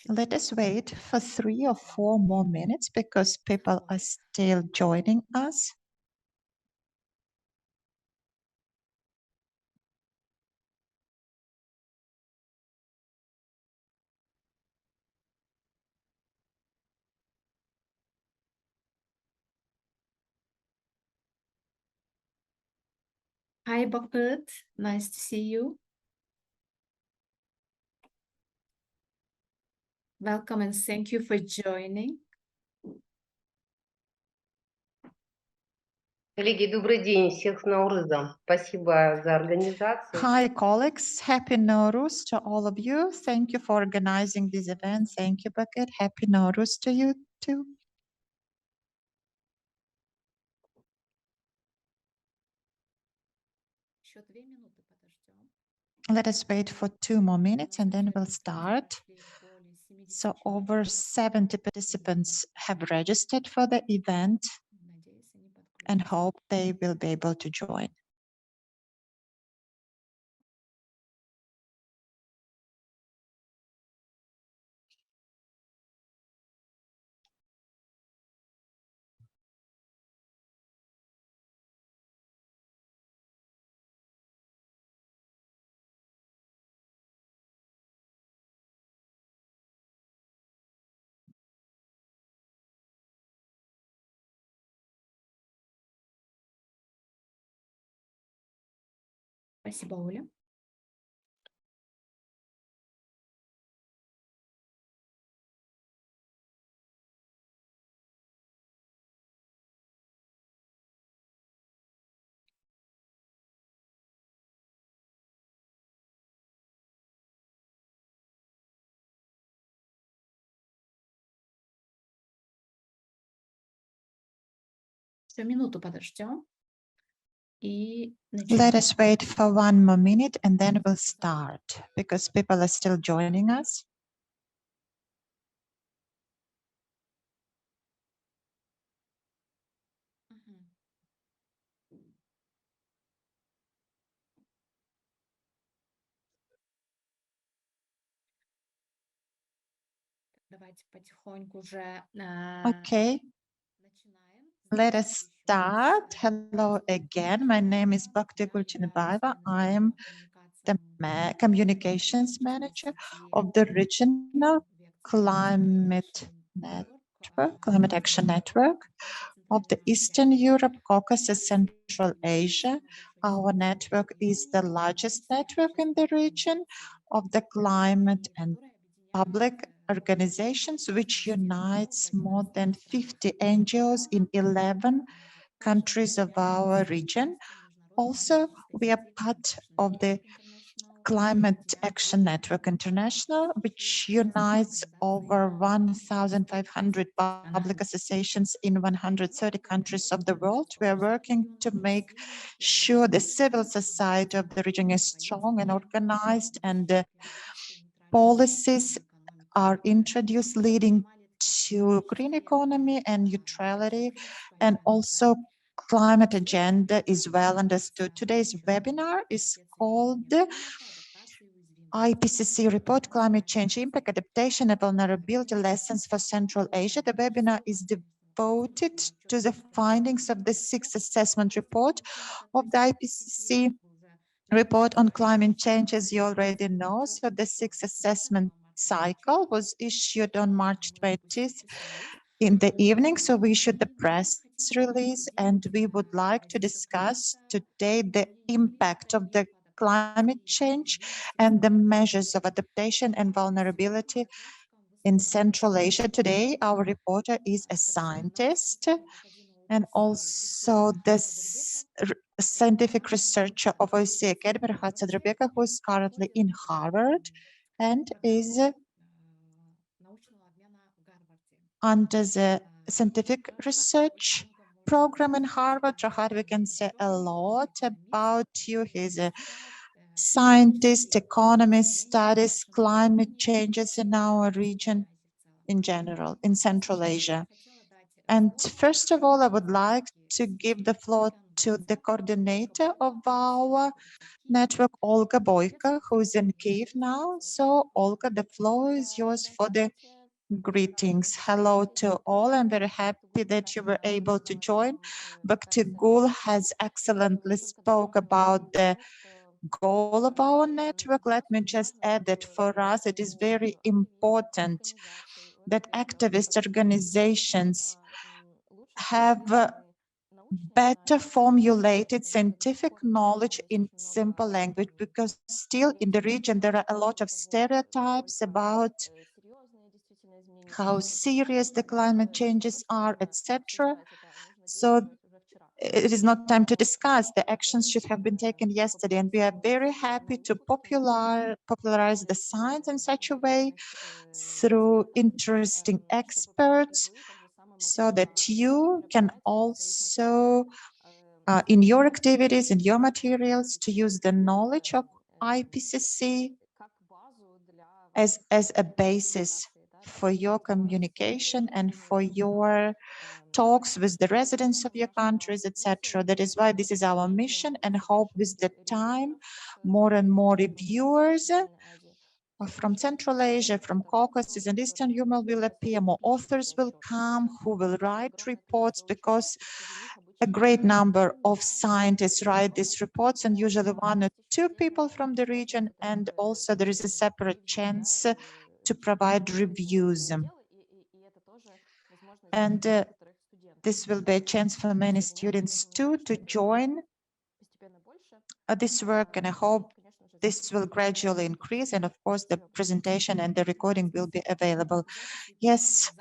Let us wait for 3 or 4 more minutes because people are still joining us. Hi, Bakut. Nice to see you. Welcome and thank you for joining. Коллеги, добрый день, всех с Наурызом. Спасибо за организацию. Hi, colleagues. Happy Nowruz to all of you. Thank you for organizing this event. Thank you, Bakut. Happy Nowruz to you too. Let us wait for 2 more minutes and then we'll start. So over 70 participants have registered for the event and hope they will be able to join. Спасибо, Оля. Еще минуту подождем. Let us wait for 1 more minute and then we'll start because people are still joining us. Давайте потихоньку уже Okay. Let us start. Hello again. My name is Bhakti Gulchinabayeva. I am the communications manager of the regional climate network, climate action network of the Eastern Europe, Caucasus, Central Asia. Our network is the largest network in the region of the climate and public organizations, which unites more than 50 NGOs in 11 countries of our region. Also, we are part of the Climate Action Network International, which unites over 1,500 public associations in 130 countries of the world. We are working to make sure the civil society of the region is strong and organized, and the policies are introduced leading to green economy and neutrality, and also climate agenda is well understood. Today's webinar is called IPCC Report, Climate Change Impact, Adaptation and Vulnerability Lessons for Central Asia. The webinar is devoted to the findings of the 6th assessment report of the IPCC report on climate change, as you already know. So the 6th assessment cycle was issued on March 20th in the evening. So we issued the press release, and we would like to discuss today the impact of the climate change and the measures of adaptation and vulnerability in Central Asia. Today, our reporter is a scientist and also the scientific researcher of OSCE Academy, Rahat Sabyrbekov, who is currently in Harvard and is under the scientific research program in Harvard. Rahat, we can say a lot about you. He's a scientist, economist, studies climate changes in our region in general, in Central Asia. And first of all, I would like to give the floor to the coordinator of our network, Olga Boyko, who is in Kyiv now. So Olga, the floor is yours for the greetings. Hello to all. I'm very happy that you were able to join. Baktigul has excellently spoke about the goal of our network. Let me just add that for us, it is very important that activist organizations have better formulated scientific knowledge in simple language, because still in the region there are a lot of stereotypes about how serious the climate changes are, etc. So it is not time to discuss. The actions should have been taken yesterday, and we are very happy to popularize the science in such a way through interesting experts, so that you can also in your activities, in your materials, to use the knowledge of IPCC as a basis for your communication and for your talks with the residents of your countries, etc. That is why this is our mission, and hope with the time more and more reviewers from Central Asia, from Caucasus and Eastern Europe will appear, more authors will come who will write reports, because a great number of scientists write these reports, and usually 1 or 2 people from the region, and also there is a separate chance to provide reviews. And this will be a chance for many students too to join this work, and I hope this will gradually increase, and of course the presentation and the recording will be available. Yes,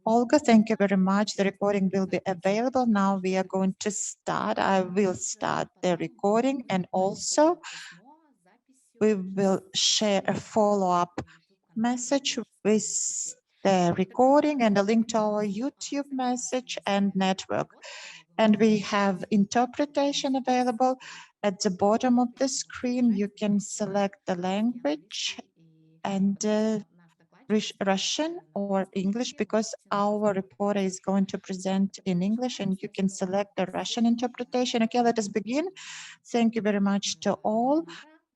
Olga, thank you very much. The recording will be available. Now we are going to start. I will start the recording, and also we will share a follow-up message with the recording and a link to our YouTube message and network. And we have interpretation available. At the bottom of the screen, you can select the language and Russian or English, because our reporter is going to present in English, and you can select the Russian interpretation. Okay, let us begin. Thank you very much to all.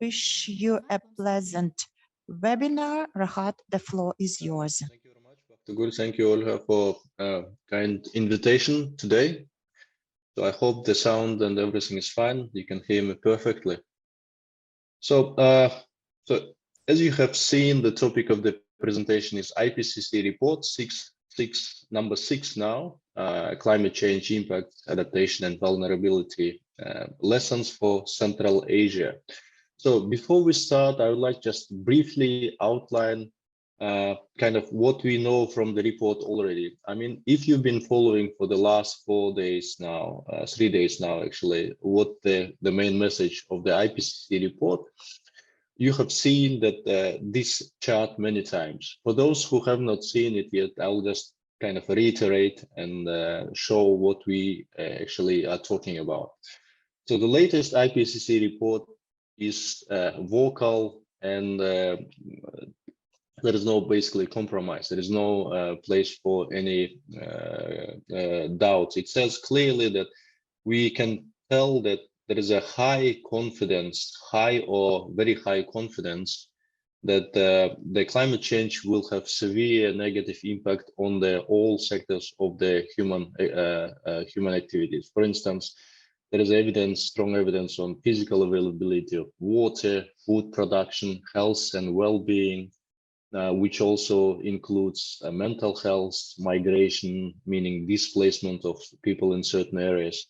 Wish you a pleasant webinar. Rahat, the floor is yours. Thank you very much, Baktigul. Thank you, Olga, for kind invitation today. So I hope the sound and everything is fine. You can hear me perfectly. So, as you have seen, the topic of the presentation is IPCC report number 6 now, climate change impact, adaptation and vulnerability, lessons for Central Asia. So before we start, I would like just briefly outline kind of what we know from the report already. I mean, if you've been following for the last 4 days now, 3 days now, actually, what the main message of the IPCC report, you have seen that this chart many times. For those who have not seen it yet, I'll just kind of reiterate and show what we actually are talking about. So the latest IPCC report is vocal, and there is no basically compromise. There is no place for any doubts. It says clearly that we can tell that there is a high confidence, high or very high confidence that the climate change will have severe negative impact on the all sectors of the human activities. For instance, there is evidence, strong evidence on physical availability of water, food production, health and well-being, which also includes mental health, migration, meaning displacement of people in certain areas,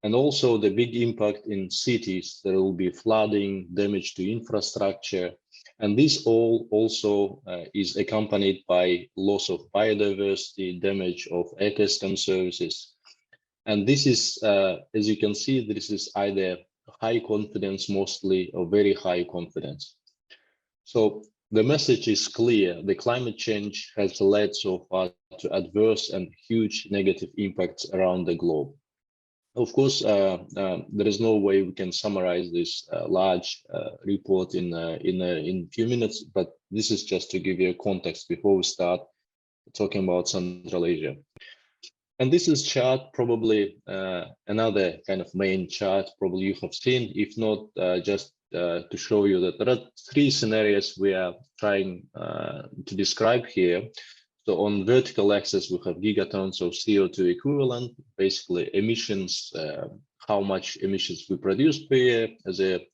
and also the big impact in cities. There will be flooding, damage to infrastructure, and this all also is accompanied by loss of biodiversity, damage of ecosystem services. And this is, as you can see, this is either high confidence mostly or very high confidence. So the message is clear. The climate change has led so far to adverse and huge negative impacts around the globe. Of course, there is no way we can summarize this large report in a few minutes, but this is just to give you a context before we start talking about Central Asia. And this is chart probably another kind of main chart probably you have seen, if not just to show you that there are three scenarios we are trying to describe here. So on vertical axis, we have gigatons of CO2 equivalent, basically emissions, how much emissions we produce per year as a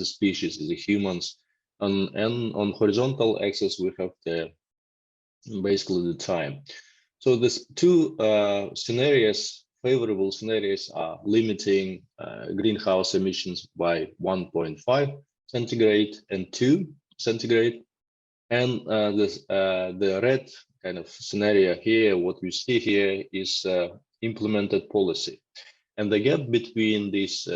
species, as a humans. And on horizontal axis, we have basically the time. So these two scenarios, favorable scenarios, are limiting greenhouse emissions by 1.5 centigrade and 2 centigrade. And the red kind of scenario here, what we see here is implemented policy. And the gap between these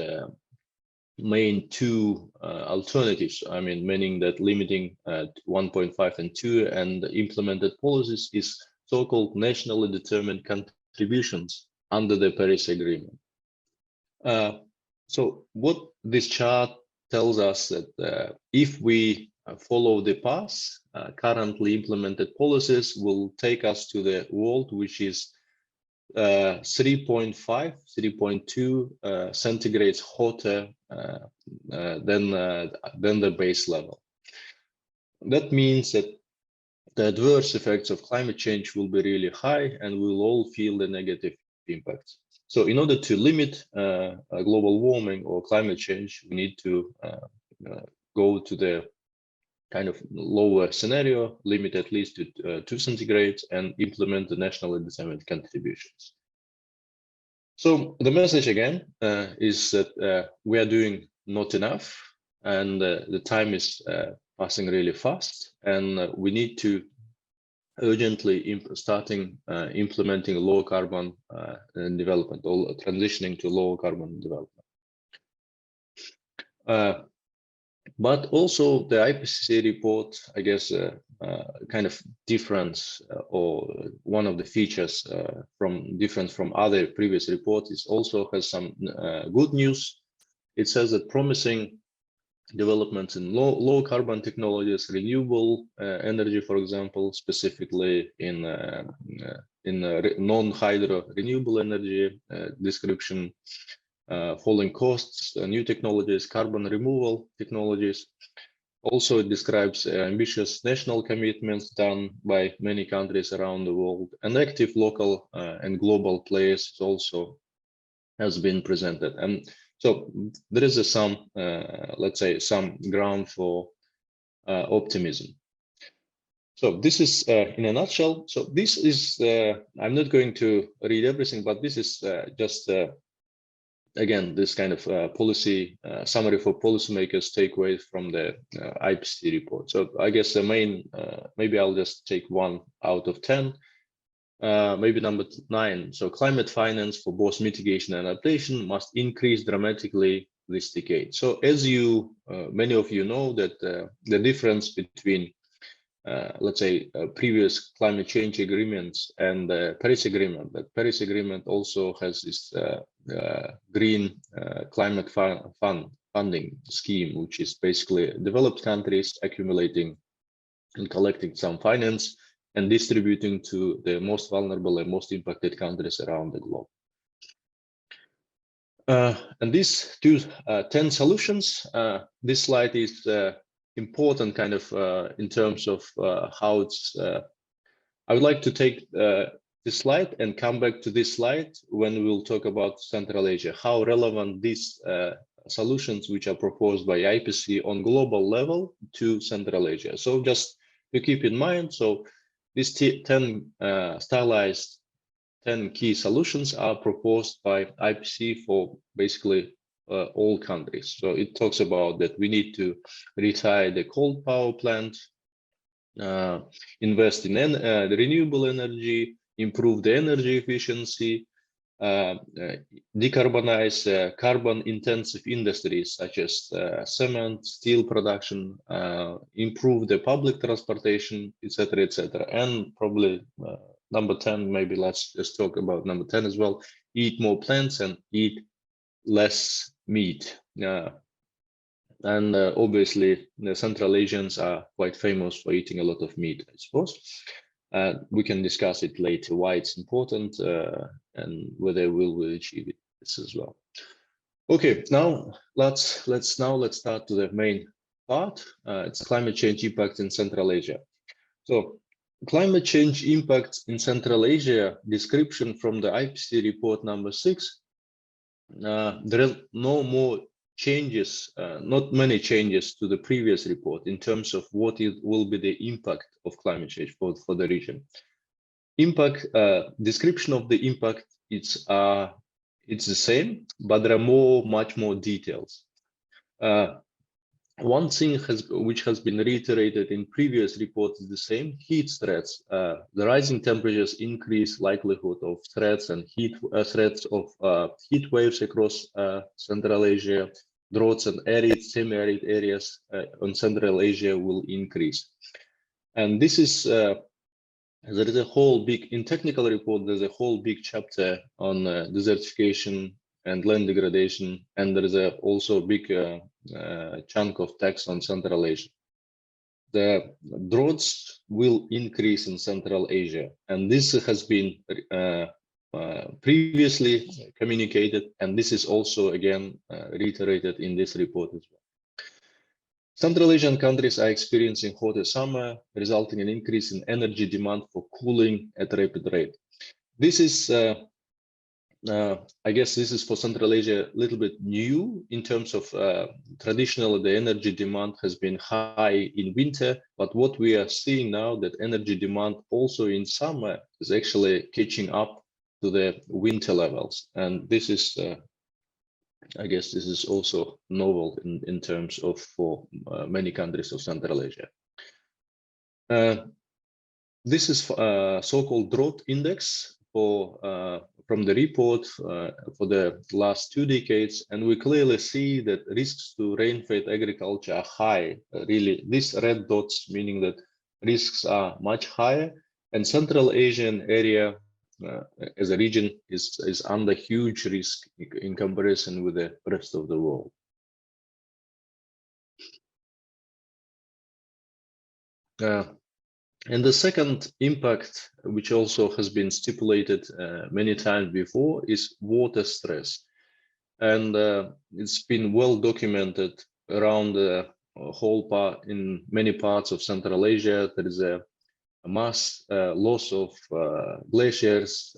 main two alternatives, I mean, meaning that limiting 1.5 and 2 and implemented policies is so-called nationally determined contributions under the Paris Agreement. So what this chart tells us that if we follow the path, currently implemented policies will take us to the world which is 3.5, 3.2 centigrades hotter than the base level. That means that the adverse effects of climate change will be really high, and we will all feel the negative impacts. So in order to limit global warming or climate change, we need to go to the kind of lower scenario, limit at least to 2 centigrades, and implement the nationally determined contributions. So the message again is that we are doing not enough, and the time is passing really fast, and we need to urgently implementing low carbon development, or transitioning to low carbon development. But also the IPCC report, I guess, kind of difference or one of the features from other previous reports is also has some good news. It says that promising developments in low carbon technologies, renewable energy, for example, specifically in non-hydro renewable energy description, falling costs, new technologies, carbon removal technologies. Also, it describes ambitious national commitments done by many countries around the world, and active local and global players also has been presented. And so there is some, let's say, some ground for optimism. So this is in a nutshell. So this is, I'm not going to read everything, but this is just again, this kind of policy summary for policymakers takeaways from the IPCC report. So I guess the main, maybe I'll just take 1 out of 10, maybe number 9. So climate finance for both mitigation and adaptation must increase dramatically this decade. So as you, many of you know that the difference between let's say previous climate change agreements and the Paris Agreement. The Paris Agreement also has this green climate funding scheme, which is basically developed countries accumulating and collecting some finance and distributing to the most vulnerable and most impacted countries around the globe. And these 10 solutions, this slide is important kind of in terms of how it's, I would like to take this slide and come back to this slide when we'll talk about Central Asia, how relevant these solutions which are proposed by IPCC on global level to Central Asia. So just to keep in mind, so these 10 stylized 10 key solutions are proposed by IPCC for basically all countries. So it talks about that we need to retire the coal power plant, invest in the renewable energy, improve the energy efficiency, decarbonize carbon-intensive industries such as cement, steel production, improve the public transportation, etc., etc. And probably number 10, maybe let's just talk about number 10 as well, eat more plants and eat less meat. And obviously the Central Asians are quite famous for eating a lot of meat, I suppose. We can discuss it later, why it's important and whether we'll achieve it this as well. Okay, now let's start to the main part. It's climate change impact in Central Asia. So climate change impact in Central Asia description from the IPCC report number 6. There are no more changes, not many changes to the previous report in terms of what it will be the impact of climate change for the region. Impact description of the impact, it's the same, but there are much more details. One thing which has been reiterated in previous reports is the same: heat threats. The rising temperatures increase likelihood of threats and threats of heat waves across Central Asia. Droughts and arid, semi-arid areas on Central Asia will increase. And this is there is a whole big, in technical report, there's a whole big chapter on desertification and land degradation, and there is also a big chunk of text on Central Asia. The droughts will increase in Central Asia, and this has been previously communicated, and this is also again reiterated in this report as well. Central Asian countries are experiencing hotter summer, resulting in increase in energy demand for cooling at a rapid rate. This is, I guess this is for Central Asia a little bit new in terms of traditionally the energy demand has been high in winter, but what we are seeing now that energy demand also in summer is actually catching up to the winter levels. And this is, I guess this is also novel in terms of for many countries of Central Asia. This is so-called drought index for from the report for the last 2 decades, and we clearly see that risks to rain-fed agriculture are high. Really, these red dots meaning that risks are much higher, and Central Asian area as a region is under huge risk in comparison with the rest of the world. And the second impact, which also has been stipulated many times before, is water stress. And it's been well documented around the whole part in many parts of Central Asia. There is a mass loss of glaciers,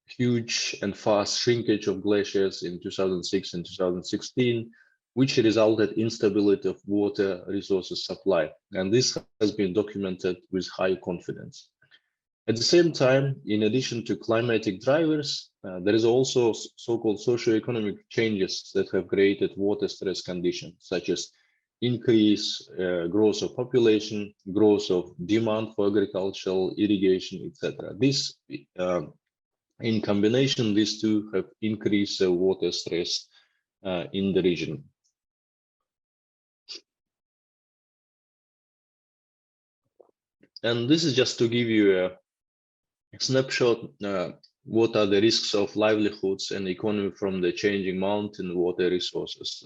huge and fast shrinkage of glaciers in 2006 and 2016, which resulted in instability of water resources supply. And this has been documented with high confidence. At the same time, in addition to climatic drivers, there is also so-called socio-economic changes that have created water stress conditions, such as increase growth of population, growth of demand for agricultural, irrigation, etc. This, in combination, these two have increased the water stress in the region. And this is just to give you a snapshot. What are the risks of livelihoods and economy from the changing mountain water resources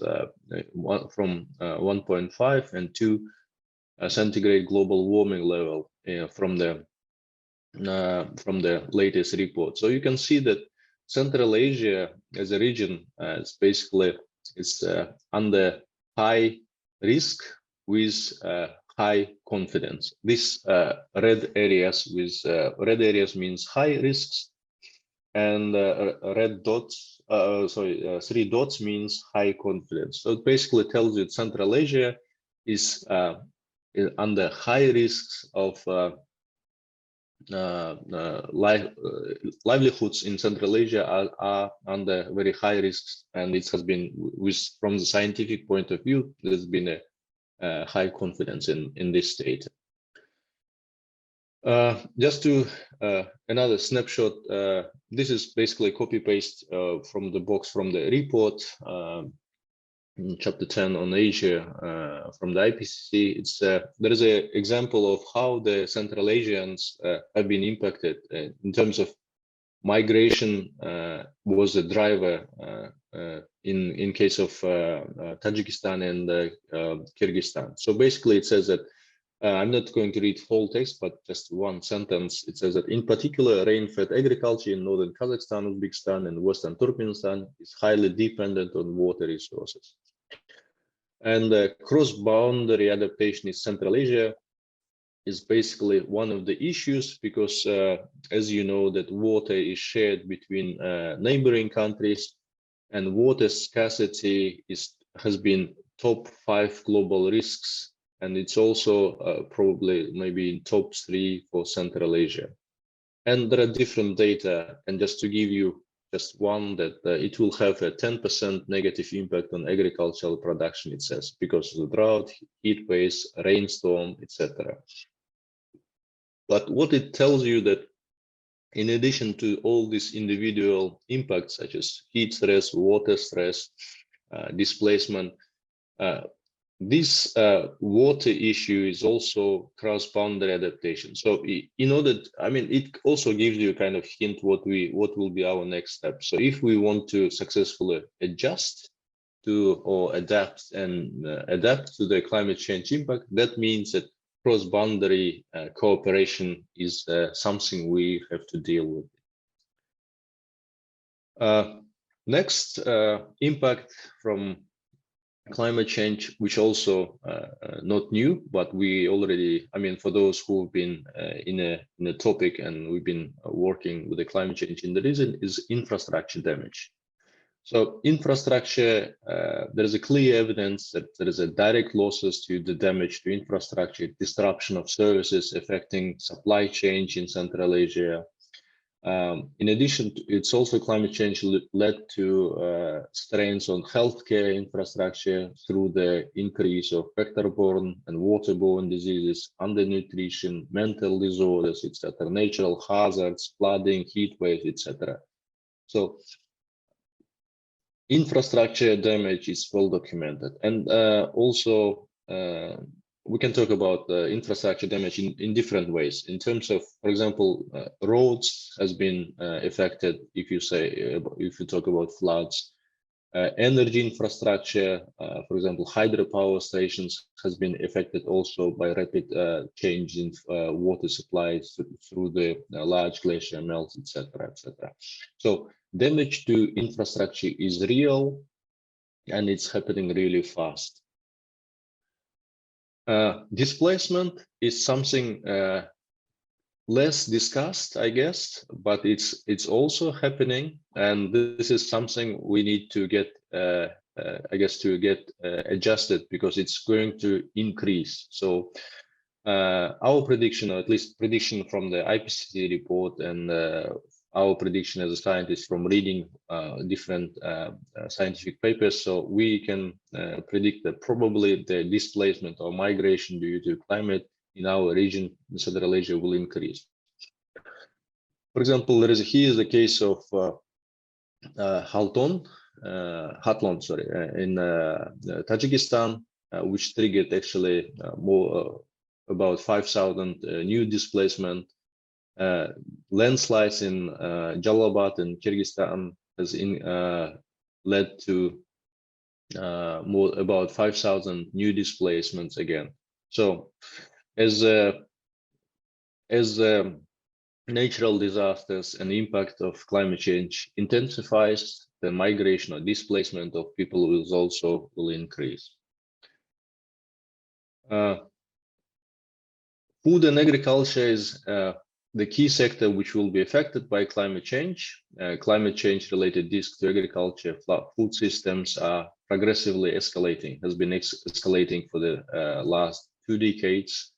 from 1.5 and 2 centigrade global warming level from the latest report. So you can see that Central Asia as a region is basically under high risk with high confidence. These red areas means high risks, and red dots, 3 dots means high confidence. So it basically tells you that Central Asia is under high risks of livelihoods in Central Asia are under very high risks, and it has been from the scientific point of view, there's been a high confidence in this state. Just to another snapshot, this is basically copy paste from the box from the report in chapter 10 on Asia from the IPCC. It's there is an example of how the Central Asians have been impacted in terms of migration was a driver in case of Tajikistan and Kyrgyzstan. So basically it says that I'm not going to read whole text, but just one sentence. It says that in particular, rain-fed agriculture in northern Kazakhstan, Uzbekistan, and western Turkmenistan is highly dependent on water resources. And cross-boundary adaptation in Central Asia is basically one of the issues because, as you know, that water is shared between neighboring countries, and water scarcity has been top 5 global risks. And it's also probably maybe in top 3 for Central Asia. And there are different data. And just to give you just one, that it will have a 10% negative impact on agricultural production, it says, because of the drought, heat waves, rainstorm, etc. But what it tells you that in addition to all these individual impacts, such as heat stress, water stress, displacement, this water issue is also cross-boundary adaptation. So in order, I mean, it also gives you a kind of hint what will be our next step. So if we want to successfully adjust to or adapt to the climate change impact, that means that cross-boundary cooperation is something we have to deal with. Next, impact from climate change, which also not new, but we already, I mean, for those who've been in a topic and we've been working with the climate change in the region, is infrastructure damage. So infrastructure, there is a clear evidence that there is a direct losses to the damage to infrastructure, disruption of services affecting supply chain in Central Asia. In addition, it's also climate change led to strains on healthcare infrastructure through the increase of vector-borne and waterborne diseases, undernutrition, mental disorders, etc., natural hazards, flooding, heat waves, etc. So infrastructure damage is well documented, and also we can talk about infrastructure damage in different ways. In terms of, for example, roads has been affected. If you talk about floods, energy infrastructure, for example, hydropower stations has been affected also by rapid change in water supplies through the large glacier melts, etc., etc. So damage to infrastructure is real, and it's happening really fast. Displacement is something less discussed, I guess, but it's also happening, and this is something we need to get, I guess, to get adjusted, because it's going to increase. So our prediction, or at least prediction from the IPCC report, and our prediction as a scientist from reading different scientific papers, so we can predict that probably the displacement or migration due to climate in our region in Central Asia will increase. For example, here is a case of Hatlon, in Tajikistan, which triggered actually about 5,000 new displacement. Landslides in Jalalabad in Kyrgyzstan has led to about 5,000 new displacements again. So as natural disasters and impact of climate change intensifies, the migration or displacement of people will increase. Food and agriculture is the key sector which will be affected by climate change. Climate change related risks to agriculture, food systems are progressively escalating, has been escalating for the last 2 decades.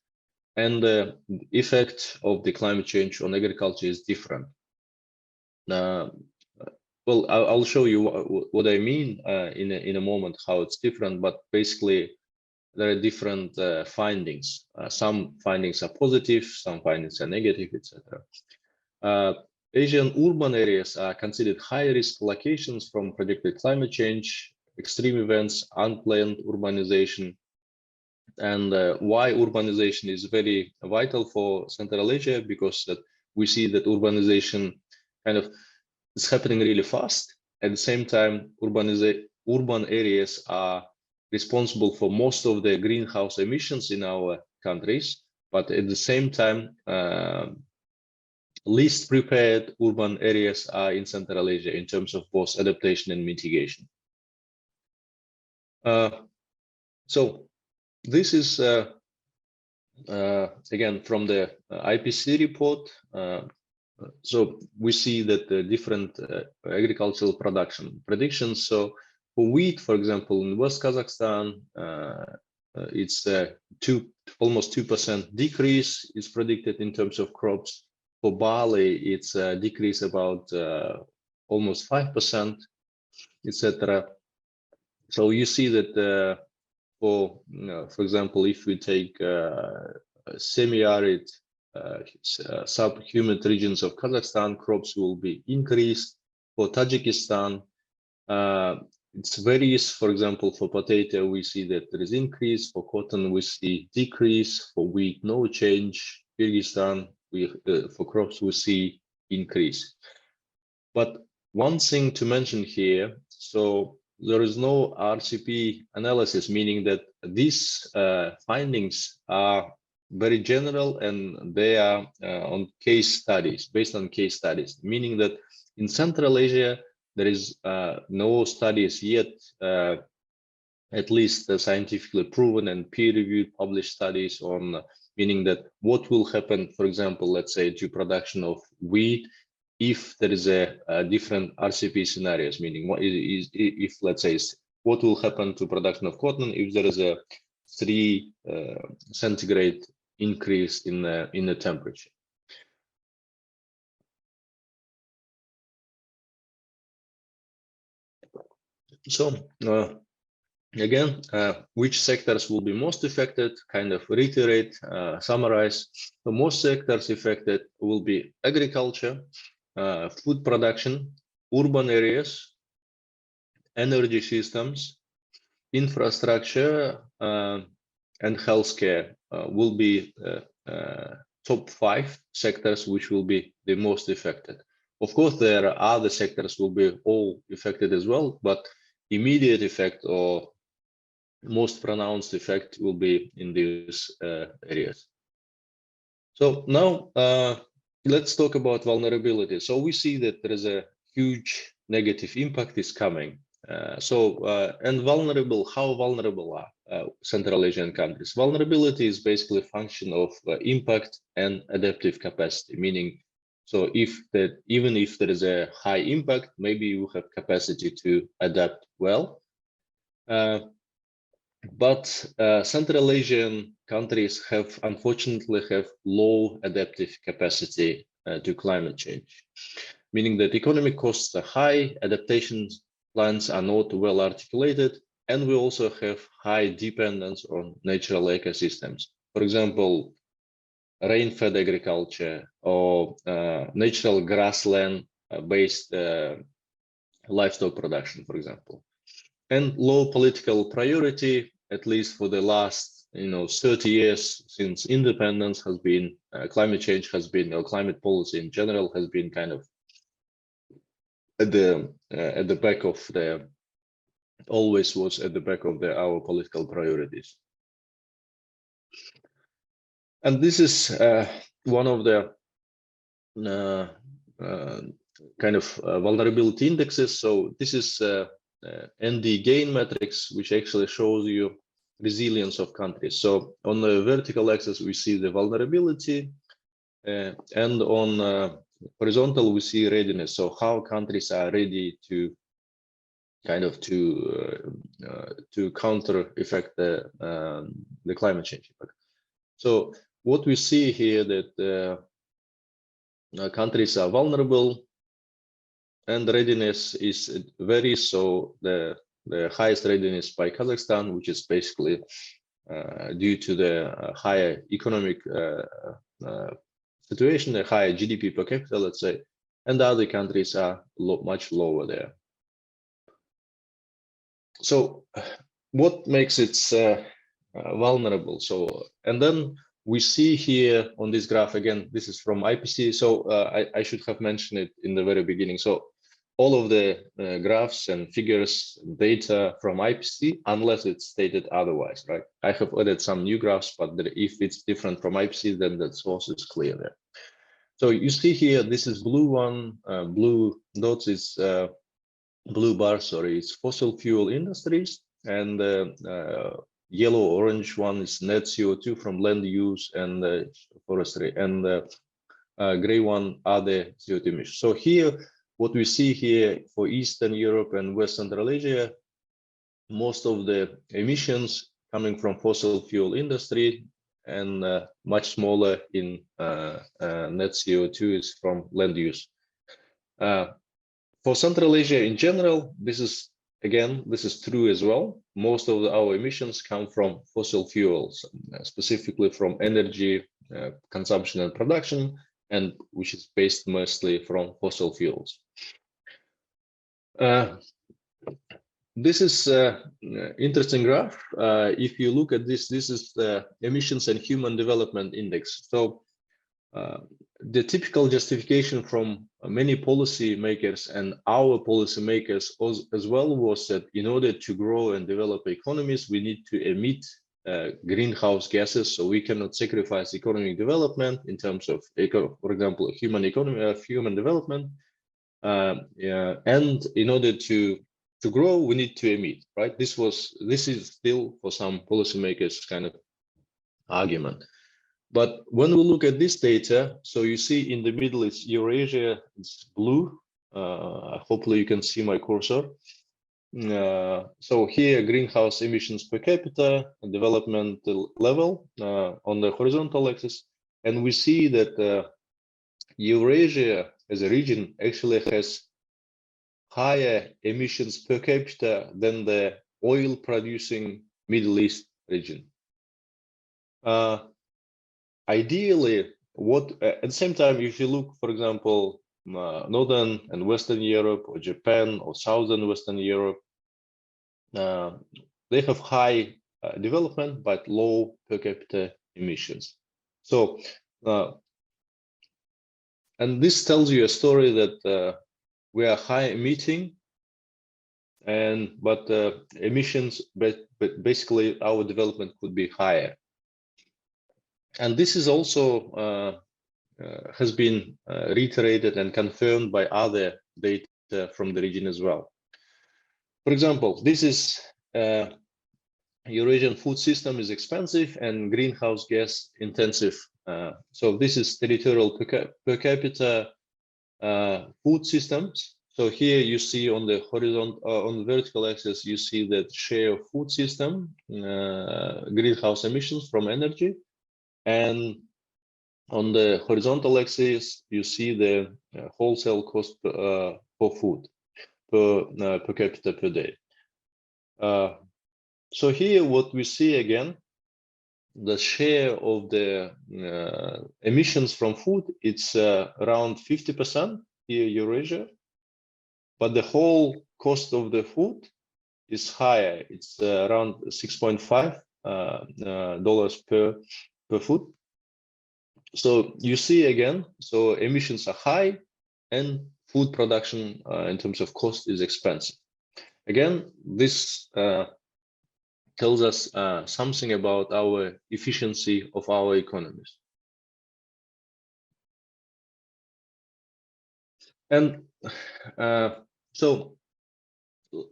And the effect of the climate change on agriculture is different. Well, I'll show you what I mean in a moment, how it's different, but basically there are different findings. Some findings are positive, some findings are negative, etc. Asian urban areas are considered high-risk locations from projected climate change, extreme events, unplanned urbanization. And why urbanization is very vital for Central Asia, because that we see that urbanization kind of is happening really fast. At the same time, urban areas are responsible for most of the greenhouse emissions in our countries, but at the same time, least prepared urban areas are in Central Asia in terms of both adaptation and mitigation. So this is again from the IPCC report. So we see that the different agricultural production predictions. So for wheat, for example, in West Kazakhstan, it's almost 2% decrease is predicted in terms of crops. For barley, it's a decrease about almost 5%, etc. So you see that for example, if we take semi-arid subhumid regions of Kazakhstan, crops will be increased. For Tajikistan, it's varies. For example, for potato, we see that there is increase. For cotton, we see decrease. For wheat, no change. Kyrgyzstan, for crops, we see increase. But one thing to mention here, so there is no RCP analysis, meaning that these findings are very general and they are on case studies, based on case studies, meaning that in Central Asia, there is no studies yet, at least scientifically proven and peer-reviewed published studies on, meaning that what will happen, for example, let's say to production of wheat, if there is a different RCP scenarios, meaning what is if let's say what will happen to production of cotton if there is a 3 centigrade increase in the temperature. So again, which sectors will be most affected? Kind of reiterate, summarize. The most sectors affected will be agriculture, food production, urban areas, energy systems, infrastructure, and healthcare will be top 5 sectors which will be the most affected. Of course, there are other sectors will be all affected as well, but immediate effect or most pronounced effect will be in these areas. So now let's talk about vulnerability. So we see that there is a huge negative impact is coming. And vulnerable, how vulnerable are Central Asian countries? Vulnerability is basically a function of impact and adaptive capacity, meaning, so even if there is a high impact, maybe you have capacity to adapt well. But Central Asian countries unfortunately have low adaptive capacity to climate change, meaning that economic costs are high, adaptation plans are not well articulated, and we also have high dependence on natural ecosystems. For example, rain-fed agriculture or natural grassland-based livestock production, for example. And low political priority, at least for the last 30 years since independence, has been climate change has been, or climate policy in general has been kind of at the back of the, always was at the back of our political priorities. And this is one of the kind of vulnerability indexes. So this is ND gain matrix, which actually shows you resilience of countries. So on the vertical axis, we see the vulnerability, and on horizontal, we see readiness. So how countries are ready to kind of to counter effect the climate change effect. So what we see here that countries are vulnerable and readiness is varies. So the highest readiness by Kazakhstan, which is basically due to the higher economic situation, the higher GDP per capita, let's say, and the other countries are much lower there. So what makes it vulnerable? So, and then we see here on this graph, again, this is from IPCC. So I should have mentioned it in the very beginning. So all of the graphs and figures, data from IPCC, unless it's stated otherwise, right? I have added some new graphs, but if it's different from IPCC, then the source is clear there. So you see here, this is blue one, blue dots is blue bar, sorry, it's fossil fuel industries, and yellow orange one is net CO2 from land use and forestry, and gray one are the CO2 emissions. So here, what we see here for Eastern Europe and West Central Asia, most of the emissions coming from fossil fuel industry, and much smaller in net CO2 is from land use. For Central Asia in general, this is true as well. Most of our emissions come from fossil fuels, specifically from energy consumption and production, and which is based mostly from fossil fuels. This is interesting graph. If you look at this, this is the emissions and human development index. So the typical justification from many policy makers and our policy makers as well was that in order to grow and develop economies, we need to emit greenhouse gases. So we cannot sacrifice economic development in terms of, for example, human development. And in order to grow, we need to emit, right? This is still for some policymakers kind of argument. But when we look at this data, so you see in the middle is Eurasia, it's blue. Hopefully you can see my cursor. So here, greenhouse emissions per capita and development level on the horizontal axis. And we see that Eurasia as a region actually has higher emissions per capita than the oil producing Middle East region. Ideally, at the same time, if you look, for example, Northern and Western Europe or Japan or Southern Western Europe, they have high development but low per capita emissions. So, and this tells you a story that we are high emitting, but emissions, but basically our development could be higher. And this is also has been reiterated and confirmed by other data from the region as well. For example, this is Eurasian food system is expensive and greenhouse gas intensive. So this is territorial per capita food systems. So here you see on the on the vertical axis, you see that share of food system, greenhouse emissions from energy. And on the horizontal axis, you see the wholesale cost for food per capita per day. So here, what we see again, the share of the emissions from food, it's around 50% here, Eurasia, but the whole cost of the food is higher. It's around $6.5 per food. So you see again, so emissions are high and food production in terms of cost is expensive. Again, this tells us something about our efficiency of our economies. And so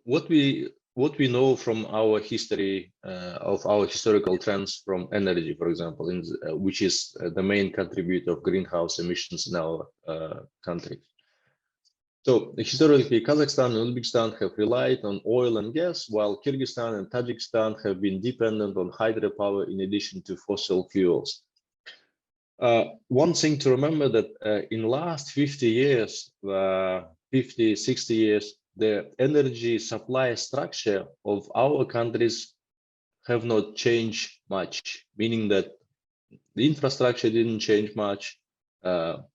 what we know from our history of our historical trends from energy, for example, which is the main contributor of greenhouse emissions in our country. So historically, Kazakhstan and Uzbekistan have relied on oil and gas, while Kyrgyzstan and Tajikistan have been dependent on hydropower in addition to fossil fuels. One thing to remember that in the last 50 years, 50, 60 years, the energy supply structure of our countries have not changed much, meaning that the infrastructure didn't change much,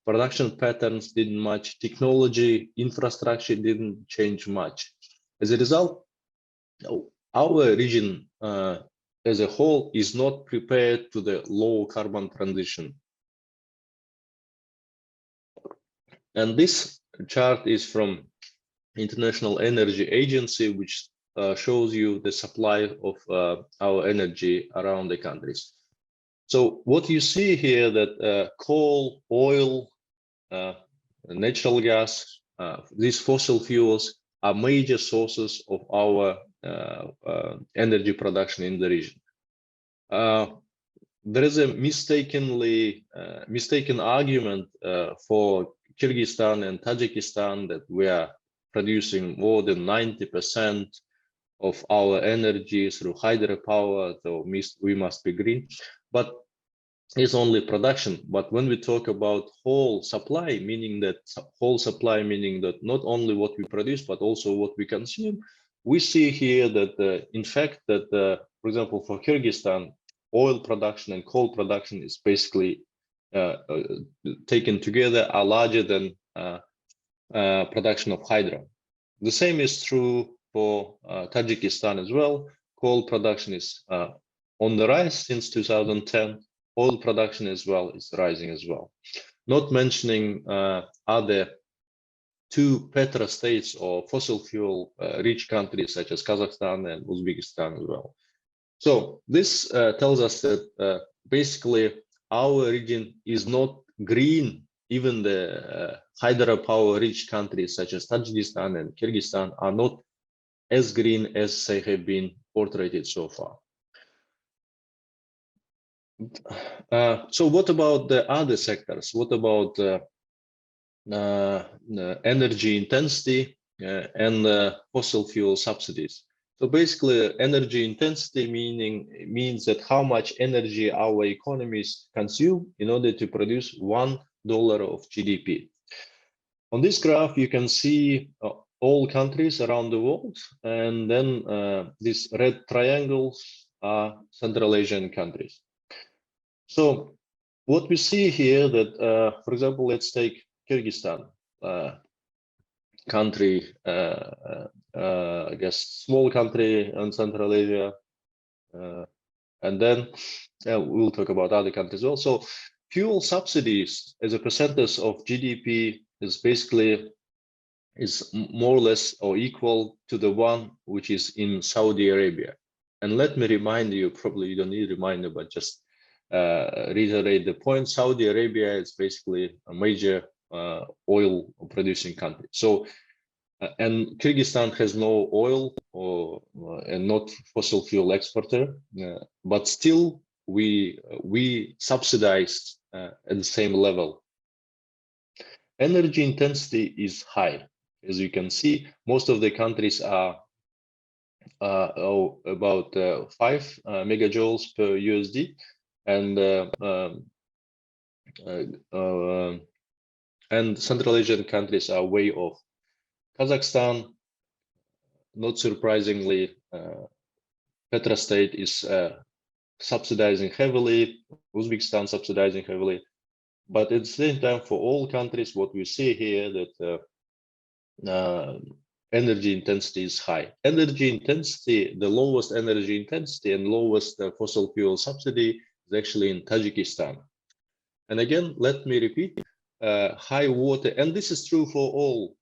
production patterns didn't much, technology, infrastructure didn't change much. As a result, our region as a whole is not prepared to the low carbon transition. And this chart is from International Energy Agency, which shows you the supply of our energy around the countries. So what you see here that coal, oil, natural gas, these fossil fuels are major sources of our energy production in the region. There is a mistaken argument for Kyrgyzstan and Tajikistan that we are producing more than 90% of our energy through hydropower, so we must be green. But it's only production. But when we talk about whole supply, meaning that not only what we produce, but also what we consume, we see here that in fact that, for example, for Kyrgyzstan, oil production and coal production is basically taken together are larger than production of hydro. The same is true for Tajikistan as well. Coal production is on the rise since 2010. Oil production as well is rising as well. Not mentioning other two petrostates or fossil fuel rich countries such as Kazakhstan and Uzbekistan as well. So this tells us that basically our region is not green. Even the hydropower rich countries such as Tajikistan and Kyrgyzstan are not as green as they have been portrayed so far. So what about the other sectors? What about energy intensity and fossil fuel subsidies? So basically, energy intensity means that how much energy our economies consume in order to produce $1 of GDP. On this graph, you can see all countries around the world, and then these red triangles are Central Asian countries. So what we see here that, for example, let's take Kyrgyzstan, country, I guess small country in Central Asia, and then we'll talk about other countries also. Fuel subsidies as a percentage of GDP is basically more or less or equal to the one which is in Saudi Arabia. And let me remind you, probably you don't need a reminder, but just reiterate the point. Saudi Arabia is basically a major oil producing country. So, and Kyrgyzstan has no oil and not fossil fuel exporter, but still we subsidized at the same level. Energy intensity is high. As you can see, most of the countries are about 5 megajoules per USD, and Central Asian countries are way off. Kazakhstan, not surprisingly, petrostate is subsidizing heavily, Uzbekistan subsidizing heavily, but at the same time, for all countries, what we see here that energy intensity is high. Energy intensity, the lowest energy intensity and lowest fossil fuel subsidy is actually in Tajikistan. And again, let me repeat, high water, and this is true for all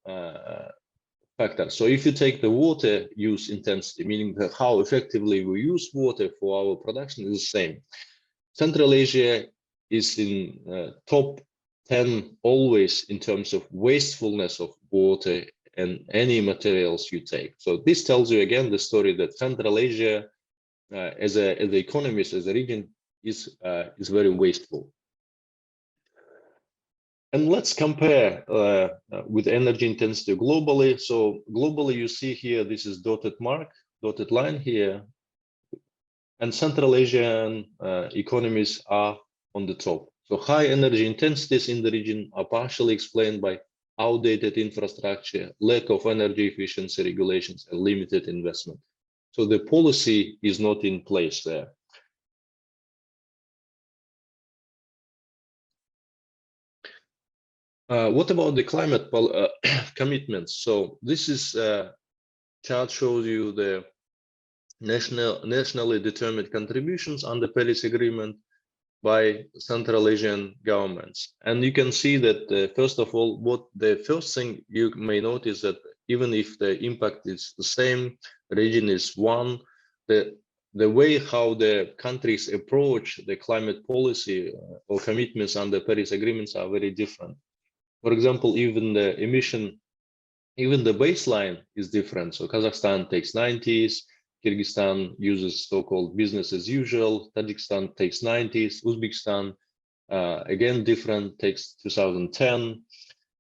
factors. So if you take the water use intensity, meaning that how effectively we use water for our production, is the same. Central Asia is in top 10 always in terms of wastefulness of water and any materials you take. So this tells you again the story that Central Asia, as an economy, as a region, is very wasteful. And let's compare with energy intensity globally. So globally, you see here, this is dotted line here, and Central Asian economies are on the top. So high energy intensities in the region are partially explained by outdated infrastructure, lack of energy efficiency regulations, and limited investment. So the policy is not in place there. What about the climate commitments? So this is chart shows you the nationally determined contributions under Paris Agreement by Central Asian governments. And you can see that, first of all, what the first thing you may notice that even if the impact is the same, region is one, the way how the countries approach the climate policy or commitments under Paris agreements are very different. For example, even the emission, even the baseline is different. So Kazakhstan takes 90s, Kyrgyzstan uses so-called business as usual, Tajikistan takes 90s, Uzbekistan, again different, takes 2010.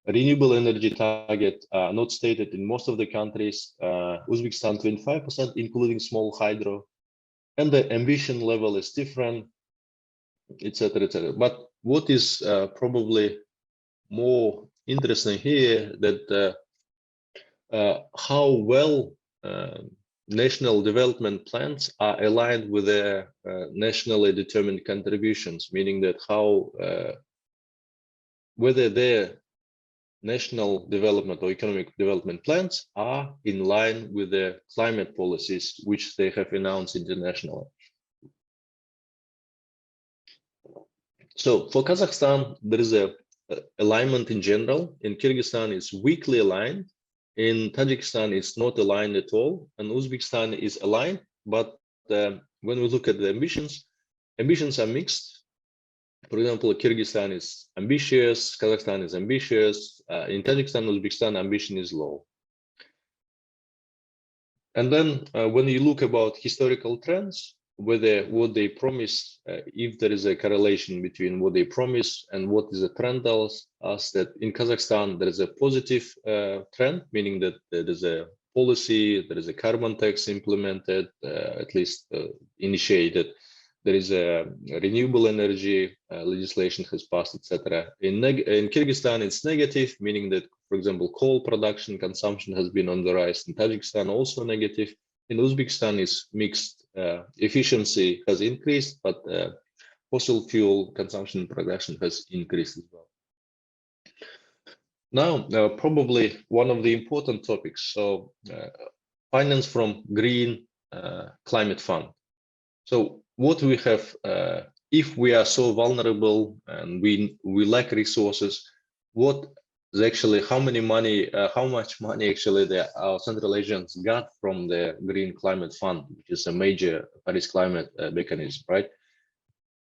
Renewable energy target not stated in most of the countries, Uzbekistan 25%, including small hydro, and the ambition level is different, etc., etc. But what is probably more interesting here, that how well national development plans are aligned with their nationally determined contributions, meaning that how whether their national development or economic development plans are in line with the climate policies which they have announced internationally. So for Kazakhstan, there is a alignment in general. In Kyrgyzstan, it's weakly aligned. In Tajikistan, it's not aligned at all. And Uzbekistan is aligned, but when we look at the ambitions are mixed. For example, Kyrgyzstan is ambitious, Kazakhstan is ambitious. In Tajikistan, Uzbekistan, ambition is low. And then when you look about historical trends, whether what they promise, if there is a correlation between what they promise and what is the trend, tells us that in Kazakhstan, there is a positive trend, meaning that there is a policy, there is a carbon tax implemented, at least initiated. There is a renewable energy legislation has passed, etc. In Kyrgyzstan, it's negative, meaning that, for example, coal production consumption has been on the rise. In Tajikistan, also negative. In Uzbekistan, it's mixed. Efficiency has increased, but fossil fuel consumption production has increased as well. Now, probably one of the important topics. So, finance from Green Climate Fund. So, what we have, if we are so vulnerable and we lack resources, what is actually how much money actually our Central Asians got from the Green Climate Fund, which is a major Paris climate mechanism, right?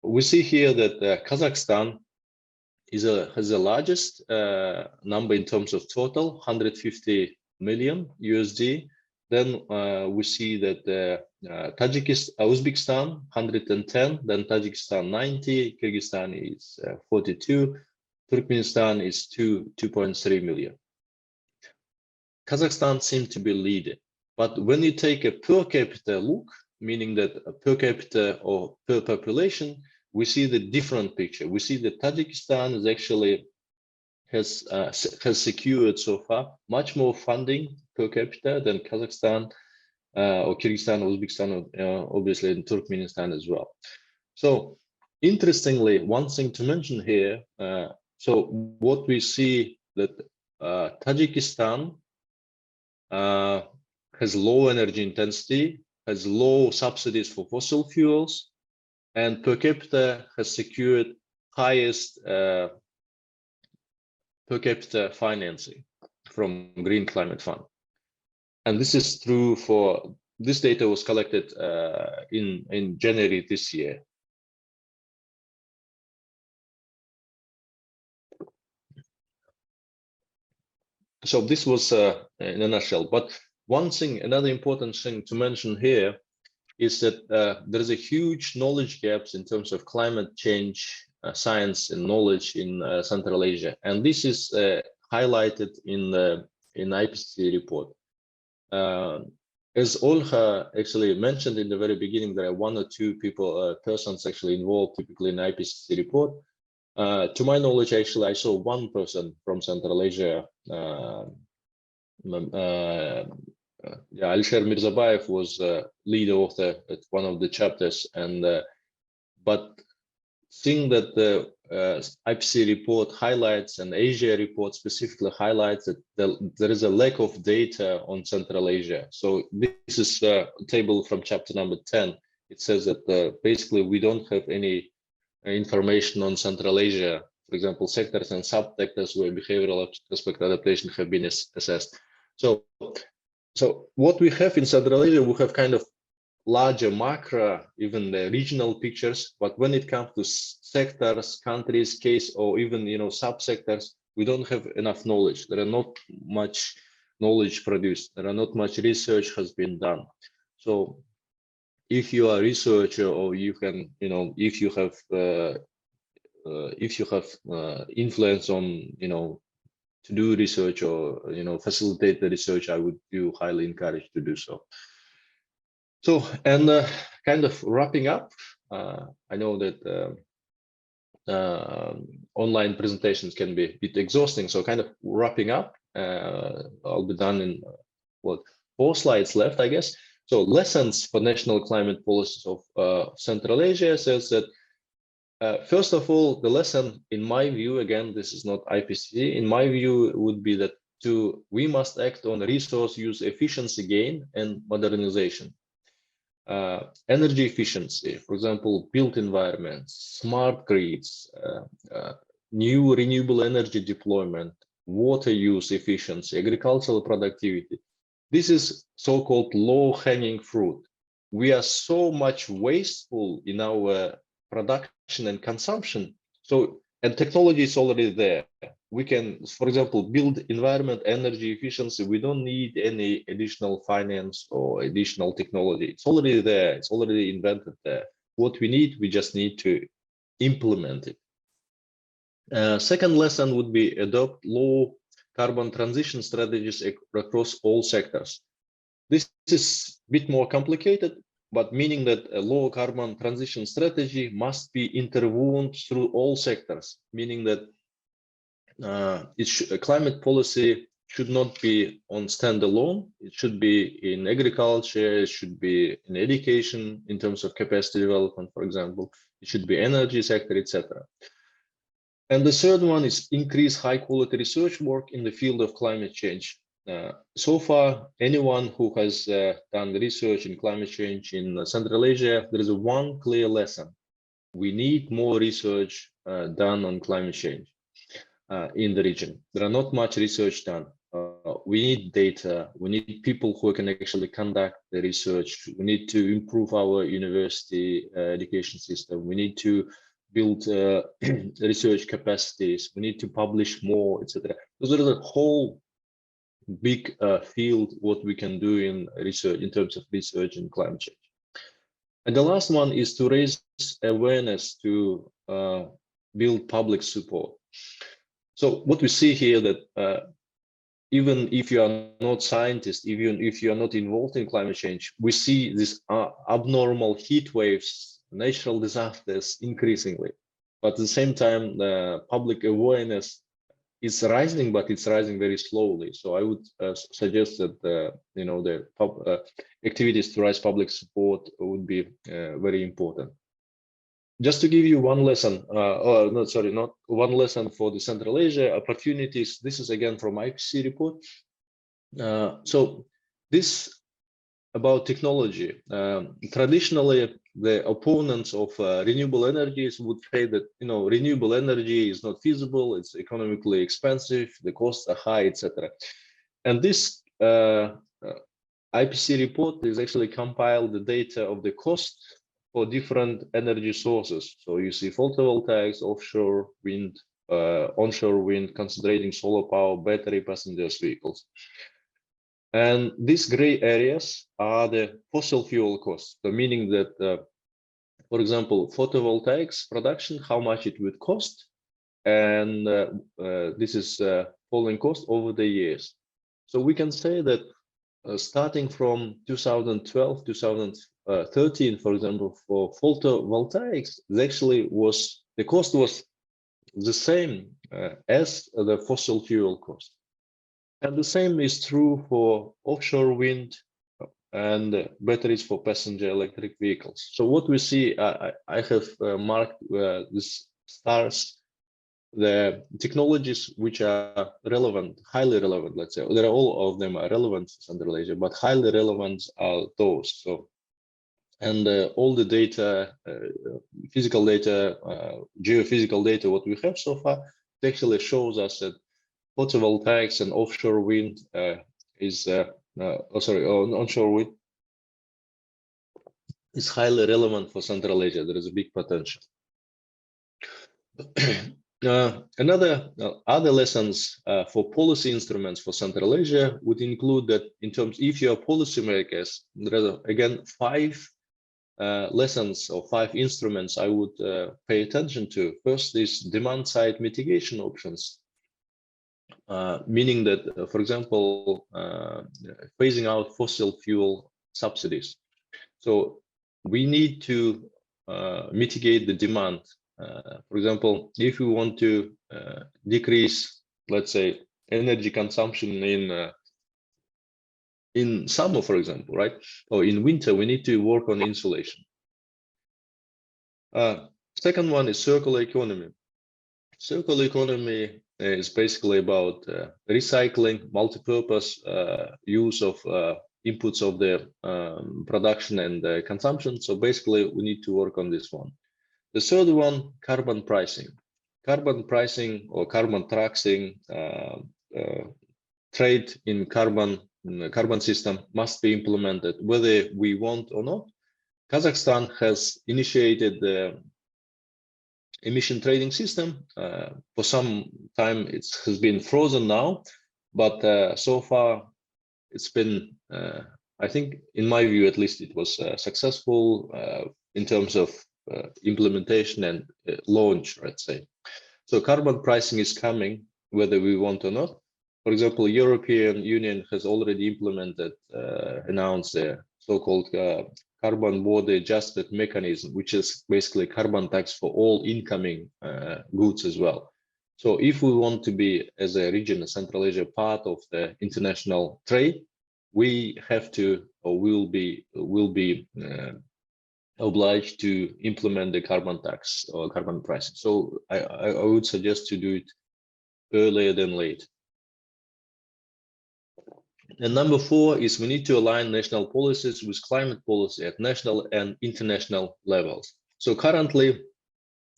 We see here that Kazakhstan has the largest number in terms of total, 150 million USD. Then we see that Uzbekistan 110, then Tajikistan 90, Kyrgyzstan is 42, Turkmenistan is 2.3 million. Kazakhstan seems to be leading, but when you take a per capita look, meaning that per capita or per population, we see the different picture. We see that Tajikistan is actually has secured so far much more funding per capita than Kazakhstan or Kyrgyzstan, Uzbekistan, obviously in Turkmenistan as well. So interestingly, one thing to mention here, so what we see that Tajikistan has low energy intensity, has low subsidies for fossil fuels, and per capita has secured highest per capita financing from Green Climate Fund. And this is true for, this data was collected in January this year. So this was in a nutshell, but another important thing to mention here is that there is a huge knowledge gaps in terms of climate change, science and knowledge in Central Asia. And this is highlighted in IPCC report. As Olha actually mentioned in the very beginning, there are one or two persons actually involved typically in IPCC report. To my knowledge, actually, I saw one person from Central Asia. Alisher Mirzabayev was lead author at one of the chapters, and but seeing that the IPCC report highlights and Asia report specifically highlights that there is a lack of data on Central Asia. So this is a table from chapter number 10. It says that basically we don't have any information on Central Asia, for example, sectors and subsectors where behavioral aspect adaptation have been assessed. So what we have in Central Asia, we have kind of larger macro, even the regional pictures, but when it comes to sectors, countries, case, or even subsectors, we don't have enough knowledge. There are not much knowledge produced. There are not much research has been done. So if you are a researcher, or you can, if you have influence on, to do research, or facilitate the research, I would highly encourage to do so. So, and kind of wrapping up, I know that online presentations can be a bit exhausting. So kind of wrapping up, I'll be done in 4 slides left, I guess. So lessons for national climate policies of Central Asia says that, first of all, the lesson, in my view, again, this is not IPCC, in my view, would be that we must act on resource use efficiency gain and modernization. Energy efficiency, for example, built environments, smart grids, new renewable energy deployment, water use efficiency, agricultural productivity. This is so-called low-hanging fruit. We are so much wasteful in our production and consumption. And technology is already there. We can, for example, build environment, energy efficiency. We don't need any additional finance or additional technology. It's already there. It's already invented there. What we need, we just need to implement it. Second lesson would be adopt low carbon transition strategies across all sectors. This is a bit more complicated, but meaning that a low carbon transition strategy must be interwoven through all sectors, meaning that climate policy should not be on standalone. It should be in agriculture, it should be in education in terms of capacity development, for example. It should be energy sector, etc. And the third one is increase high quality research work in the field of climate change. So far, anyone who has done research in climate change in Central Asia, there is one clear lesson. We need more research done on climate change in the region. There are not much research done. We need data. We need people who can actually conduct the research. We need to improve our university education system. We need to build research capacities. We need to publish more, etc. So there is a whole big field what we can do in research, in terms of research and climate change. And the last one is to raise awareness, to build public support. So what we see here, that even if you are not scientists, even if you are not involved in climate change, we see these abnormal heat waves, natural disasters increasingly. But at the same time, the public awareness is rising, but it's rising very slowly. So I would suggest that the activities to raise public support would be very important. Just to give you one lesson, not one lesson for the Central Asia opportunities. This is again from IPCC report. So this about technology. Traditionally, the opponents of renewable energies would say that renewable energy is not feasible, it's economically expensive, the costs are high, etc. And this IPCC report is actually compiled the data of the cost for different energy sources. So you see photovoltaics, offshore wind, onshore wind, concentrating solar power, battery, passengers vehicles. And these gray areas are the fossil fuel costs. So meaning that, for example, photovoltaics production, how much it would cost, and this is falling cost over the years. So we can say that starting from 2012, 2013, for example, for photovoltaics, the cost was the same as the fossil fuel cost. And the same is true for offshore wind and batteries for passenger electric vehicles. So what we see, I have marked these stars, the technologies which are relevant, highly relevant, let's say. There are all of them are relevant to Central Asia, but highly relevant are those. So, and all the data, physical data, geophysical data, what we have so far, it actually shows us that photovoltaics and offshore wind is onshore wind is highly relevant for Central Asia. There is a big potential. Other lessons for policy instruments for Central Asia would include that in terms, if you are policymakers, there are again 5 lessons or 5 instruments I would pay attention to. First is demand side mitigation options, meaning that, for example, phasing out fossil fuel subsidies. So we need to mitigate the demand. For example, if we want to decrease, let's say, energy consumption in summer, for example, right? Or in winter, we need to work on insulation. Second one is circular economy. Circular economy is basically about recycling, multi-purpose use of inputs of the production and consumption. So basically, we need to work on this one. The third one, carbon pricing. Carbon pricing or carbon taxing, trade in carbon system must be implemented, whether we want or not. Kazakhstan has initiated the emission trading system. For some time, it has been frozen now, but so far it's been, I think, in my view, at least, it was successful in terms of implementation and launch, let's say. So carbon pricing is coming, whether we want or not. For example, European Union has already implemented, announced a so-called carbon border adjusted mechanism, which is basically carbon tax for all incoming goods as well. So if we want to be, as a region, Central Asia, part of the international trade, we have to, or will be obliged to implement the carbon tax or carbon pricing. So I would suggest to do it earlier than late. And number 4 is we need to align national policies with climate policy at national and international levels. So currently,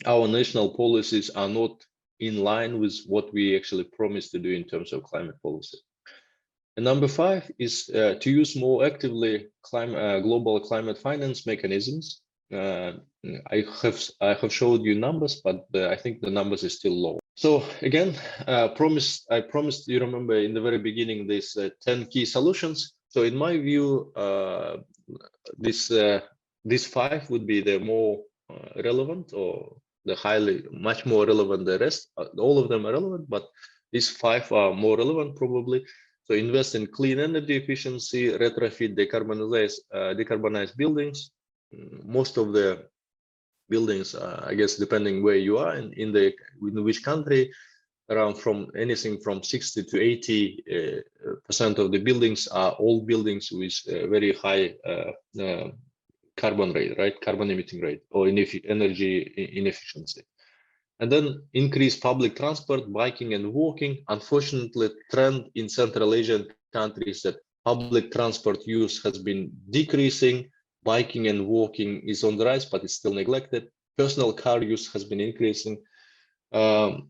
our national policies are not in line with what we actually promised to do in terms of climate policy. And number 5 is to use more actively global climate finance mechanisms. I have showed you numbers, but I think the numbers are still low. So again, I promised, you remember in the very beginning, these 10 key solutions. So in my view, these 5 would be the more relevant, or the much more relevant than the rest. All of them are relevant, but these 5 are more relevant probably. So invest in clean energy efficiency, retrofit decarbonized buildings. Most of the buildings, I guess, depending where you are in which country, around from anything from 60 to 80% of the buildings are old buildings with very high carbon rate, right? Carbon emitting rate or energy inefficiency. And then increase public transport, biking and walking. Unfortunately, trend in Central Asian countries that public transport use has been decreasing. Biking and walking is on the rise, but it's still neglected. Personal car use has been increasing. Land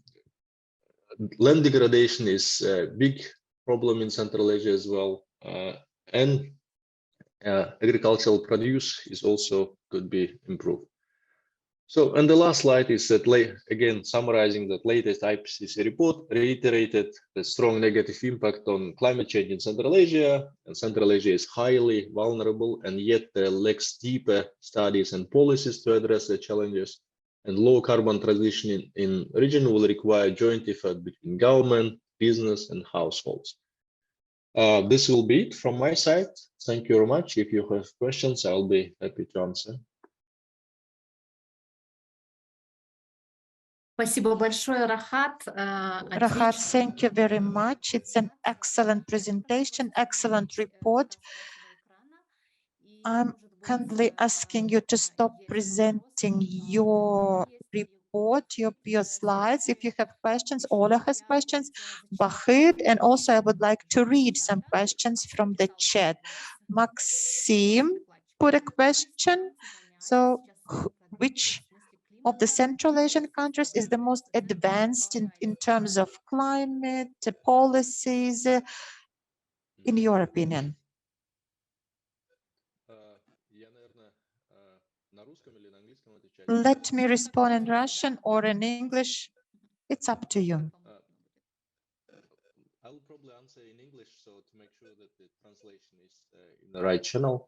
degradation is a big problem in Central Asia as well. And agricultural produce is also could be improved. So, and the last slide is that, again, summarizing that latest IPCC report reiterated the strong negative impact on climate change in Central Asia, and Central Asia is highly vulnerable, and yet there lacks deeper studies and policies to address the challenges. And low carbon transition in region will require joint effort between government, business, and households. This will be it from my side. Thank you very much. If you have questions, I'll be happy to answer. Спасибо большое, Рахат. Rahat, thank you very much. It's an excellent presentation, excellent report. I'm kindly asking you to stop presenting your report, your slides. If you have questions, Ola has questions, Bahid, and also I would like to read some questions from the chat. Maxim put a question. So which of the Central Asian countries is the most advanced in terms of climate policies? in your opinion? Я, наверное, на русском или на английском отвечать? Let me respond in Russian or in English. It's up to you. I'll probably answer in English, so to make sure that the translation is in the right channel.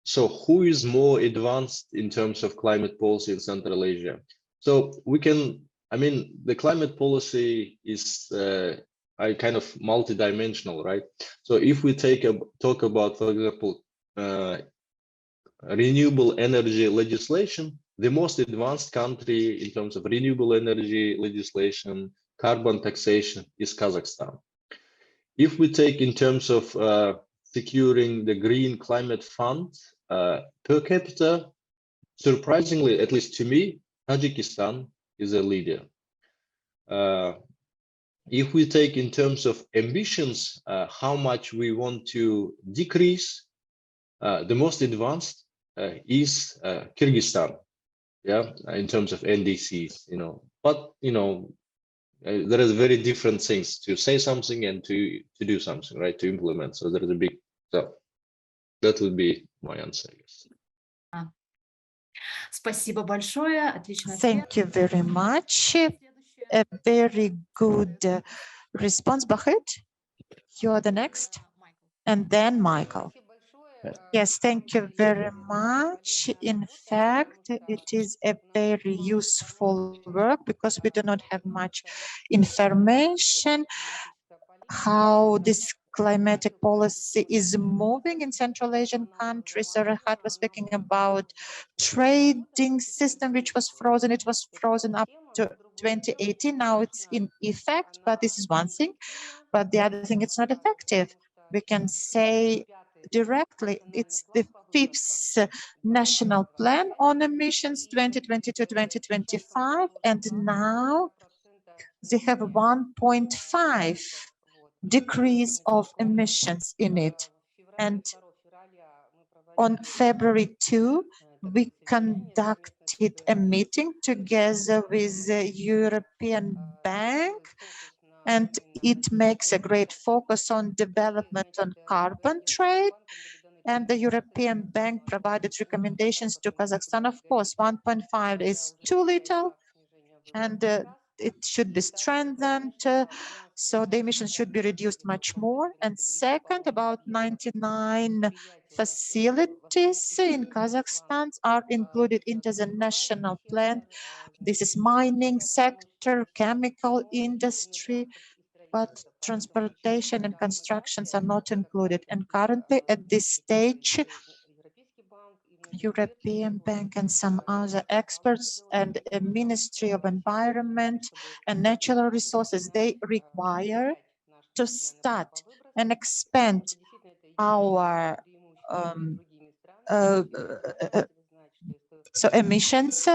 So who is more advanced in terms of climate policy in Central Asia? So we can, I mean, the climate policy is kind of multidimensional, right? So if we talk about, for example, renewable energy legislation, the most advanced country in terms of renewable energy legislation, carbon taxation is Kazakhstan. If we take in terms of securing the green climate fund per capita, surprisingly, at least to me, Tajikistan is a leader. If we take in terms of ambitions, how much we want to decrease, the most advanced is Kyrgyzstan, yeah, in terms of NDCs, you know, but you know, there is very different things to say something and to do something, right, to implement. So there is a big, so that would be my answer, I guess. Спасибо большое. Отлично. Thank you very much. A very good response, Bahit. You're the next, and then Michael. Yes, thank you very much. In fact, it is a very useful work because we do not have much information how this climatic policy is moving in Central Asian countries. So Rahat was speaking about trading system, which was frozen. It was frozen up to 2018. Now it's in effect, but this is one thing. But the other thing, it's not effective. We can say directly, it's the 5th national plan on emissions 2020-2025, and now they have 1.5 decrease of emissions in it. And on February 2, we conducted a meeting together with the European Bank, and it makes a great focus on development on carbon trade. And the European Bank provided recommendations to Kazakhstan. Of course, 1.5 is too little, and it should be strengthened. So the emissions should be reduced much more. And second, about 99 facilities in Kazakhstan are included into the national plan. This is mining sector, chemical industry, but transportation and constructions are not included. And currently at this stage, European Bank and some other experts and a Ministry of Environment and Natural Resources, they require to start and expand our so emissions,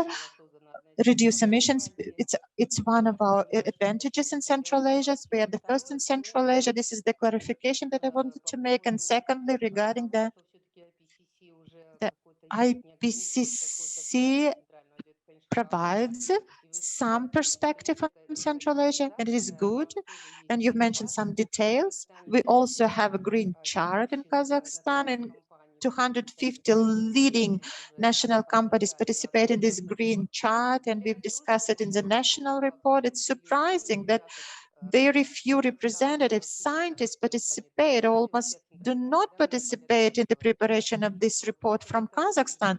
reduce emissions. It's one of our advantages in Central Asia. We are the first in Central Asia. This is the clarification that I wanted to make. And secondly, regarding the IPCC provides some perspective on Central Asia, and it is good. And you've mentioned some details. We also have a green chart in Kazakhstan, and 250 leading national companies participate in this green chart, and we've discussed it in the national report. It's surprising that very few representatives, scientists participate, almost do not participate in the preparation of this report from Kazakhstan.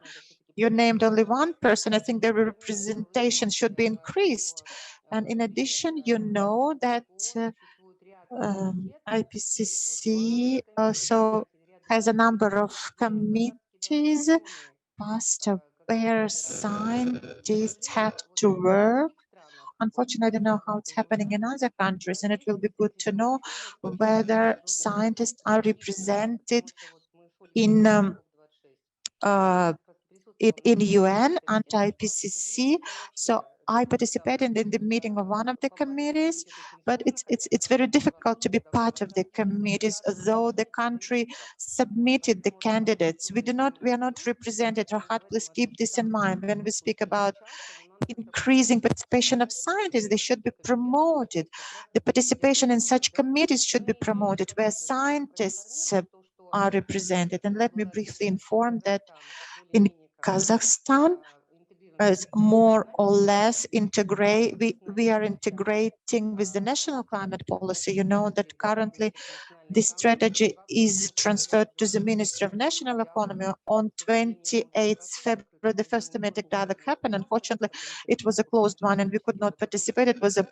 You named only one person. I think the representation should be increased. And in addition, you know that IPCC also has a number of committees past where scientists had to work. Unfortunately, I don't know how it's happening in other countries, and it will be good to know whether scientists are represented in UN and IPCC. So I participated in the meeting of one of the committees, but it's very difficult to be part of the committees, though the country submitted the candidates. We are not represented. Rahat, please keep this in mind when we speak about increasing participation of scientists. They should be promoted. The participation in such committees should be promoted where scientists are represented. And let me briefly inform that in Kazakhstan, as more or less we are integrating with the national climate policy. You know that currently this strategy is transferred to the Ministry of National Economy. On 28th February, the first thematic dialogue happened. Unfortunately, it was a closed one and we could not participate. It was a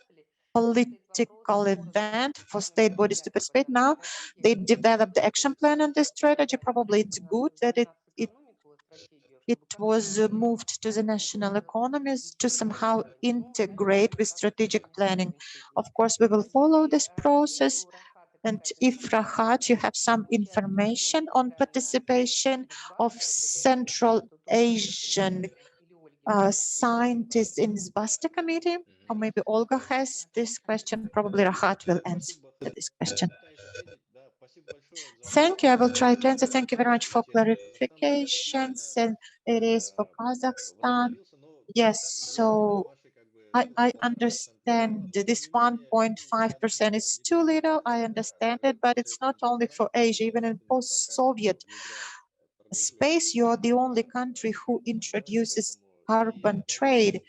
political event for state bodies to participate. Now they developed the action plan on this strategy. Probably it's good that it was moved to the national economies to somehow integrate with strategic planning. Of course, we will follow this process. And if Rahat, you have some information on participation of Central Asian scientists in this BASTA committee, or maybe Olga has this question, probably Rahat will answer this question. Thank you. I will try to answer. Thank you very much for clarifications. And it is for Kazakhstan. Yes, so I understand this 1.5% is too little. I understand it, but it's not only for Asia. Even in post-Soviet space, you're the only country who introduces carbon trade.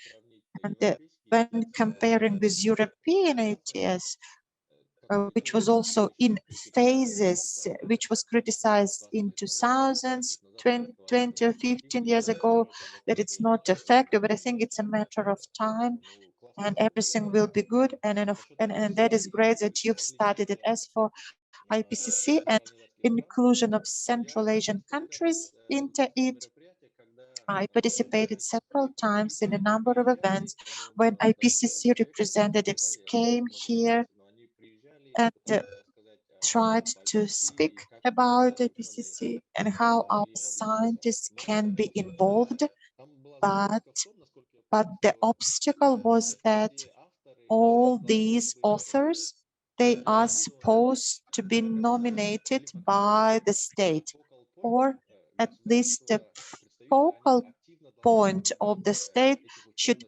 And when comparing with European ETS, which was also in phases, which was criticized in 2000s, 20 or 15 years ago, that it's not effective, but I think it's a matter of time and everything will be good. And that is great that you've started it. As for IPCC and inclusion of Central Asian countries into it, I participated several times in a number of events when IPCC representatives came here and tried to speak about IPCC and how our scientists can be involved, but the obstacle was that all these authors, they are supposed to be nominated by the state, or at least the focal point of the state should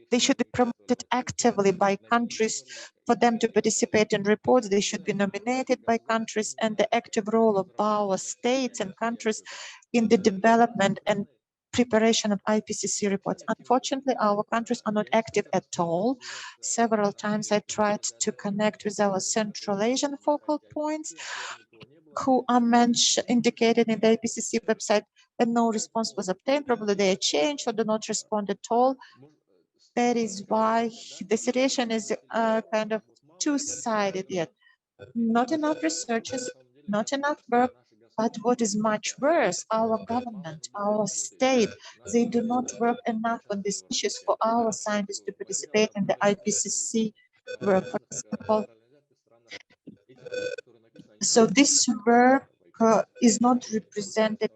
they should be promoted actively by countries. For them to participate in reports, they should be nominated by countries, and the active role of our states and countries in the development and preparation of IPCC reports. Unfortunately, our countries are not active at all. Several times I tried to connect with our Central Asian focal points who are indicated in the IPCC website, and no response was obtained. Probably they changed or do not respond at all. That is why the situation is kind of two-sided yet. Not enough researchers, not enough work, but what is much worse, our government, our state, they do not work enough on these issues for our scientists to participate in the IPCC work, for example. So this work is not represented,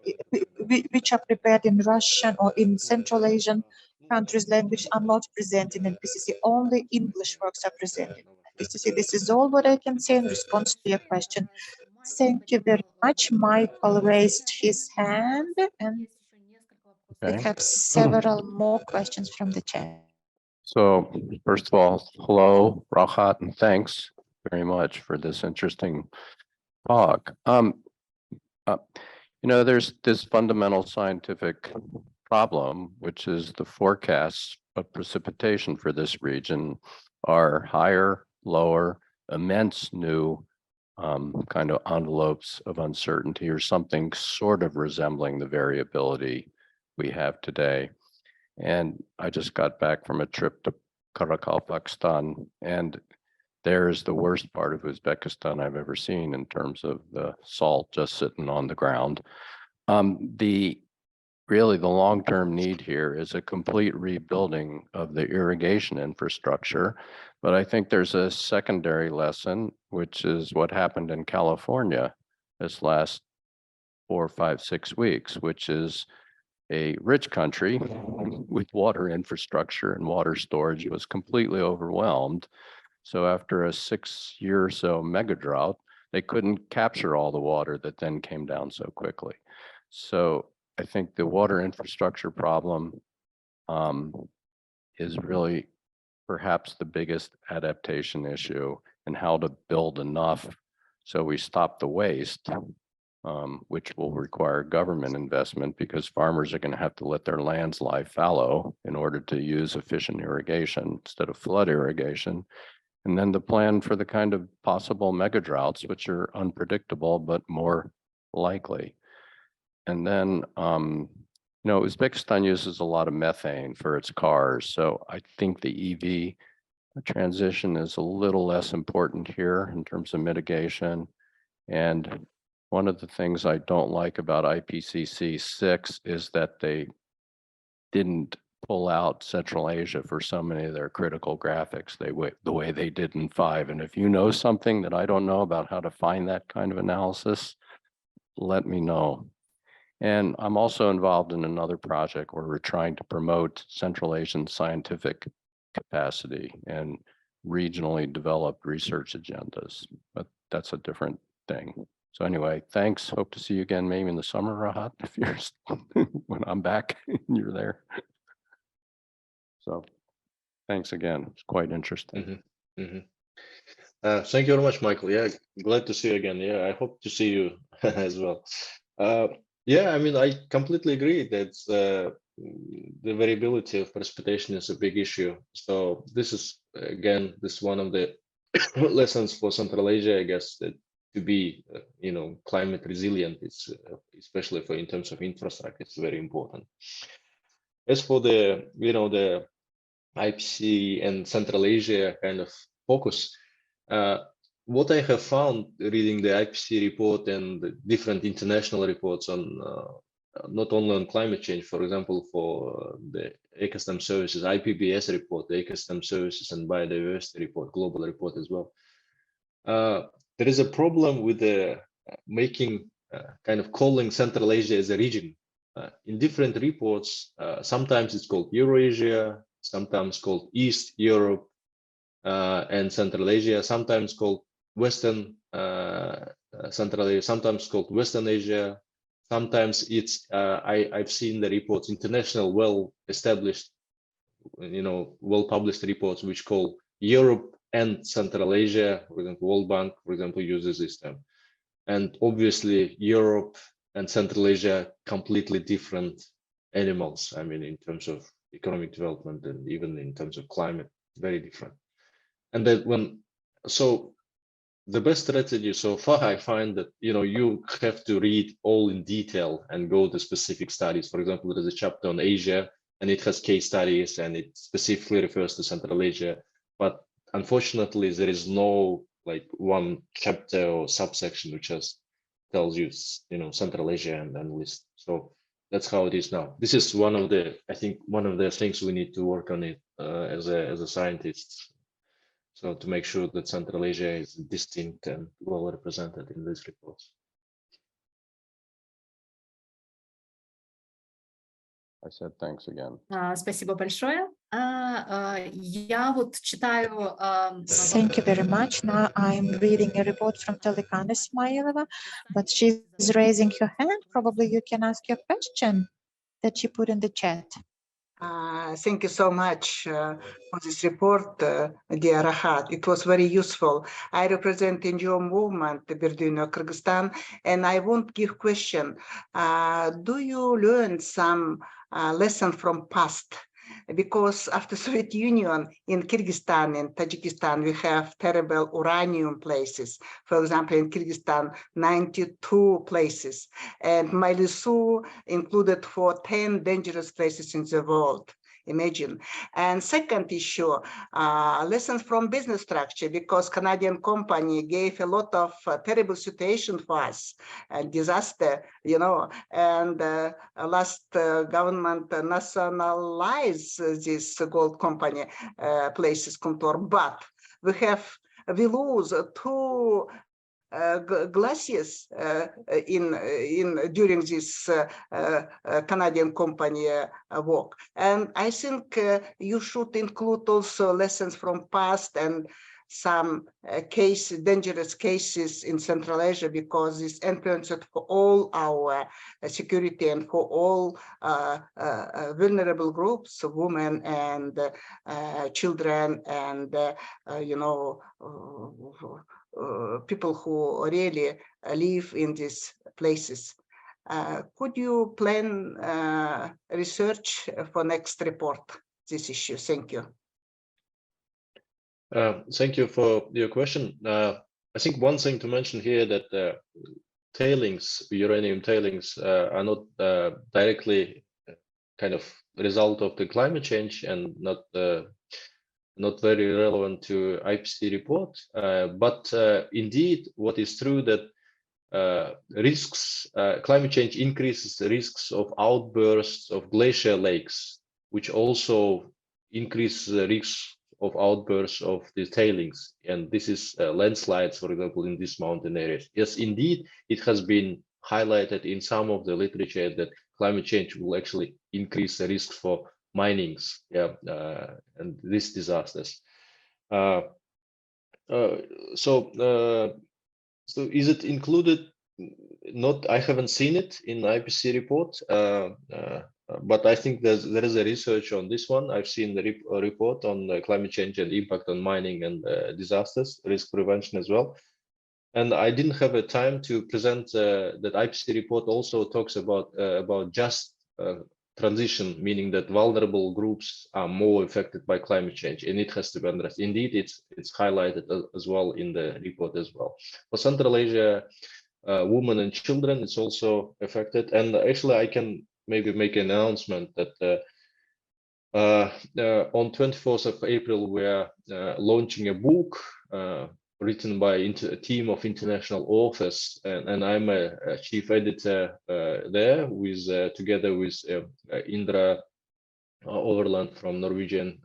which are prepared in Russian or in Central Asian countries' language are not presented in IPCC. Only English works are presented in IPCC. This is all what I can say in response to your question. Thank you very much. Michael raised his hand, and we have several more questions from the chat. So first of all, hello, Rahat, and thanks very much for this interesting talk. There's this fundamental scientific problem, which is the forecasts of precipitation for this region are higher, lower, immense new kind of envelopes of uncertainty or something sort of resembling the variability we have today. And I just got back from a trip to Karakalpakstan, and there's the worst part of Uzbekistan I've ever seen in terms of the salt just sitting on the ground. Really the long-term need here is a complete rebuilding of the irrigation infrastructure. But I think there's a secondary lesson, which is what happened in California this last 4, 5, 6 weeks, which is a rich country with water infrastructure and water storage was completely overwhelmed. So after a 6-year or so mega drought, they couldn't capture all the water that then came down so quickly. So I think the water infrastructure problem is really perhaps the biggest adaptation issue, and how to build enough so we stop the waste, which will require government investment, because farmers are going to have to let their lands lie fallow in order to use efficient irrigation instead of flood irrigation. And then the plan for the kind of possible mega droughts, which are unpredictable but more likely. And then, Uzbekistan uses a lot of methane for its cars. So I think the EV transition is a little less important here in terms of mitigation. And one of the things I don't like about IPCC 6 is that they didn't pull out Central Asia for so many of their critical graphics the way they did in 5. And if you know something that I don't know about how to find that kind of analysis, let me know. And I'm also involved in another project where we're trying to promote Central Asian scientific capacity and regionally developed research agendas, but that's a different thing. So anyway, thanks. Hope to see you again, maybe in the summer, Rahat, if you're when I'm back and you're there. So thanks again. It's quite interesting. Thank you very much, Michael. Yeah, glad to see you again. Yeah, I hope to see you as well. Yeah, I mean, I completely agree that the variability of precipitation is a big issue. So this is, again, this one of the lessons for Central Asia, I guess, that to be, climate resilient, it's especially in terms of infrastructure, it's very important. As for the, the IPCC and Central Asia kind of focus, what I have found reading the IPCC report and the different international reports on not only on climate change, for example, for the ecosystem services, IPBS report, the ecosystem services and biodiversity report, global report as well. There is a problem with the making kind of calling Central Asia as a region. In different reports, sometimes it's called Eurasia, sometimes called East Europe and Central Asia, sometimes called Western Central Asia, sometimes called Western Asia. Sometimes it's I've seen the reports, international, well-established, well-published reports which call Europe and Central Asia. For example, World Bank, for example, uses this term. And obviously, Europe and Central Asia completely different animals. I mean, in terms of economic development and even in terms of climate, very different. And that so the best strategy so far, I find that, you have to read all in detail and go to specific studies. For example, there's a chapter on Asia and it has case studies and it specifically refers to Central Asia. But unfortunately, there is no like one chapter or subsection which just tells you, Central Asia and list. So that's how it is now. This is one of the things we need to work on it as a scientist. So to make sure that Central Asia is distinct and well represented in these reports. I said thanks again. Спасибо большое. Я вот читаю... Thank you very much. Now I'm reading a report from Telikana Ismailova, but she's raising her hand. Probably you can ask your question that she put in the chat. Thank you so much for this report, dear Rahat. It was very useful. I represent NGO movement, Berduino, Kyrgyzstan, and I want to give question. Do you learn some lesson from past? Because after Soviet Union, in Kyrgyzstan and Tajikistan, we have terrible uranium places. For example, in Kyrgyzstan, 92 places, and Mailisu included for 10 dangerous places in the world. Imagine. And second issue, lessons from business structure, because Canadian company gave a lot of terrible situation for us, disaster, and last government nationalized this gold company places control, but we lose 2 glaciers during this Canadian company work, and I think you should include also lessons from past and some dangerous cases in Central Asia, because it's influenced for all our security and for all vulnerable groups, women and children, and people who really live in these places. Could you plan research for next report this issue? Thank you. Thank you for your question. I think one thing to mention here that tailings, uranium tailings, are not directly kind of result of the climate change and not very relevant to IPCC report. But indeed, what is true that climate change increases the risks of outbursts of glacier lakes, which also increases the risks of outbursts of the tailings. And this is landslides, for example, in these mountain areas. Yes, indeed, it has been highlighted in some of the literature that climate change will actually increase the risks for minings, and these disasters. So is it included? Not, I haven't seen it in the IPCC report, but I think there is a research on this one. I've seen the report on climate change and impact on mining and disasters, risk prevention as well. And I didn't have a time to present that IPCC report also talks about just transition, meaning that vulnerable groups are more affected by climate change, and it has to be addressed. Indeed, it's highlighted as well in the report as well. For Central Asia, women and children, it's also affected. And actually, I can maybe make an announcement that on 24th of April, we're launching a book written by a team of international authors, and I'm a chief editor there, with together with Indra Overland from Norwegian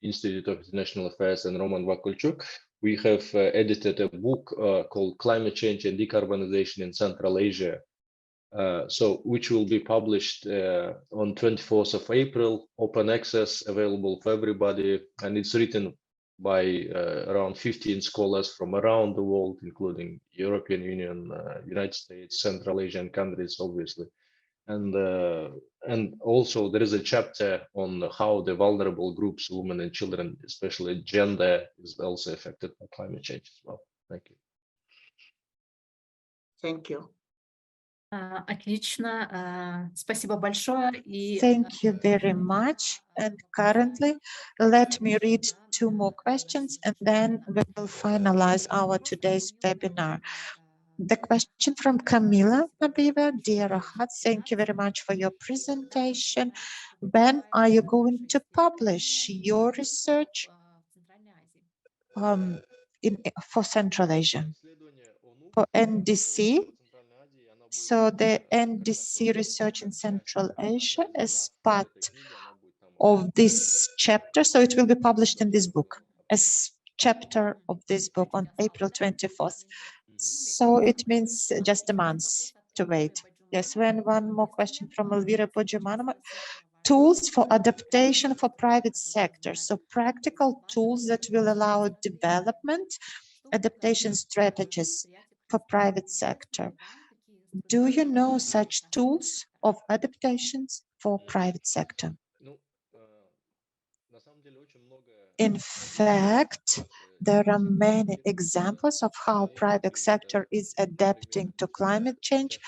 Institute of International Affairs and Roman Vakulchuk. We have edited a book called Climate Change and Decarbonization in Central Asia, which will be published on 24th of April, open access, available for everybody, and it's written by around 15 scholars from around the world, including European Union, United States, Central Asian countries, obviously. And also there is a chapter on how the vulnerable groups, women and children, especially gender, is also affected by climate change as well. Thank you. Thank you. Отлично. Спасибо большое. Thank you very much. And currently, let me read two more questions, and then we will finalize our today's webinar. The question from Camila Nabiva. Dear Rahat, thank you very much for your presentation. When are you going to publish your research for Central Asia, for NDC? So the NDC research in Central Asia is part of this chapter. So it will be published in this book as chapter of this book on April 24th. So it means just a month to wait. Yes, one more question from Elvira Podjamanova. Tools for adaptation for private sector. So practical tools that will allow development, adaptation strategies for private sector. Do you know such tools of adaptations for private sector? In fact, there are many examples of how private sector is adapting to climate change.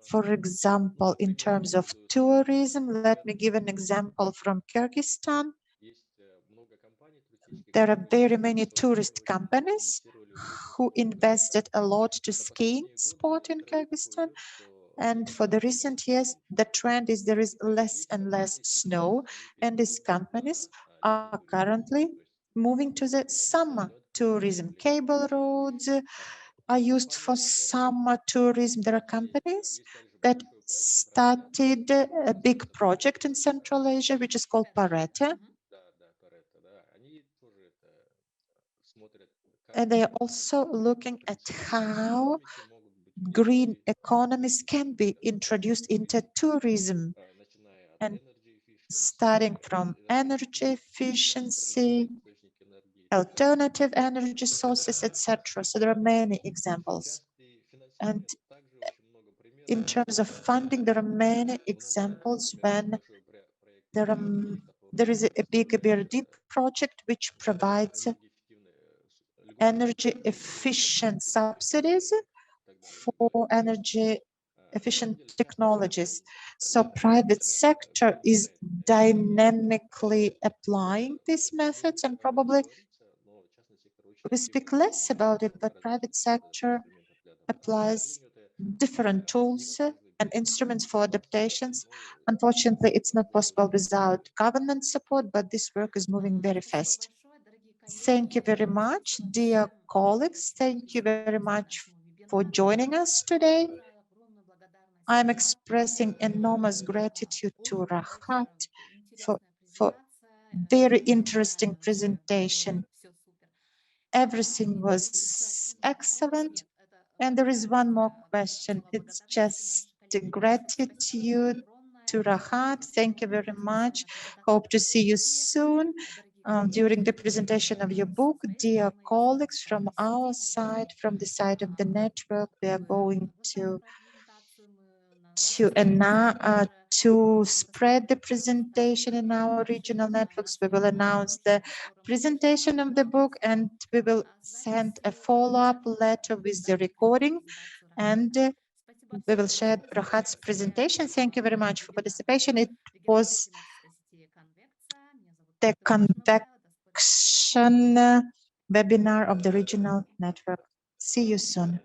For example, in terms of tourism, let me give an example from Kyrgyzstan. There are very many tourist companies who invested a lot to skiing sport in Kyrgyzstan. And for the recent years, the trend is there is less and less snow, and these companies are currently moving to the summer tourism. Cable roads are used for summer tourism. There are companies that started a big project in Central Asia, which is called Parete. And they are also looking at how green economies can be introduced into tourism, and starting from energy efficiency alternative energy sources, etc. So there are many examples. And in terms of funding, there are many examples when there is a big BRD project which provides energy efficient subsidies for energy efficient technologies. So private sector is dynamically applying these methods, and probably we speak less about it, but private sector applies different tools and instruments for adaptations. Unfortunately, it's not possible without government support, but this work is moving very fast. Thank you very much, dear colleagues. Thank you very much for joining us today. I'm expressing enormous gratitude to Rahat for very interesting presentation. Everything was excellent. And there is one more question. It's just gratitude to Rahat. Thank you very much. Hope to see you soon during the presentation of your book. Dear colleagues, from our side, from the side of the network, we are going to spread the presentation in our regional networks. We will announce the presentation of the book, and we will send a follow-up letter with the recording, and we will share Rahat's presentation. Thank you very much for participation. It was the convection webinar of the regional network. See you soon.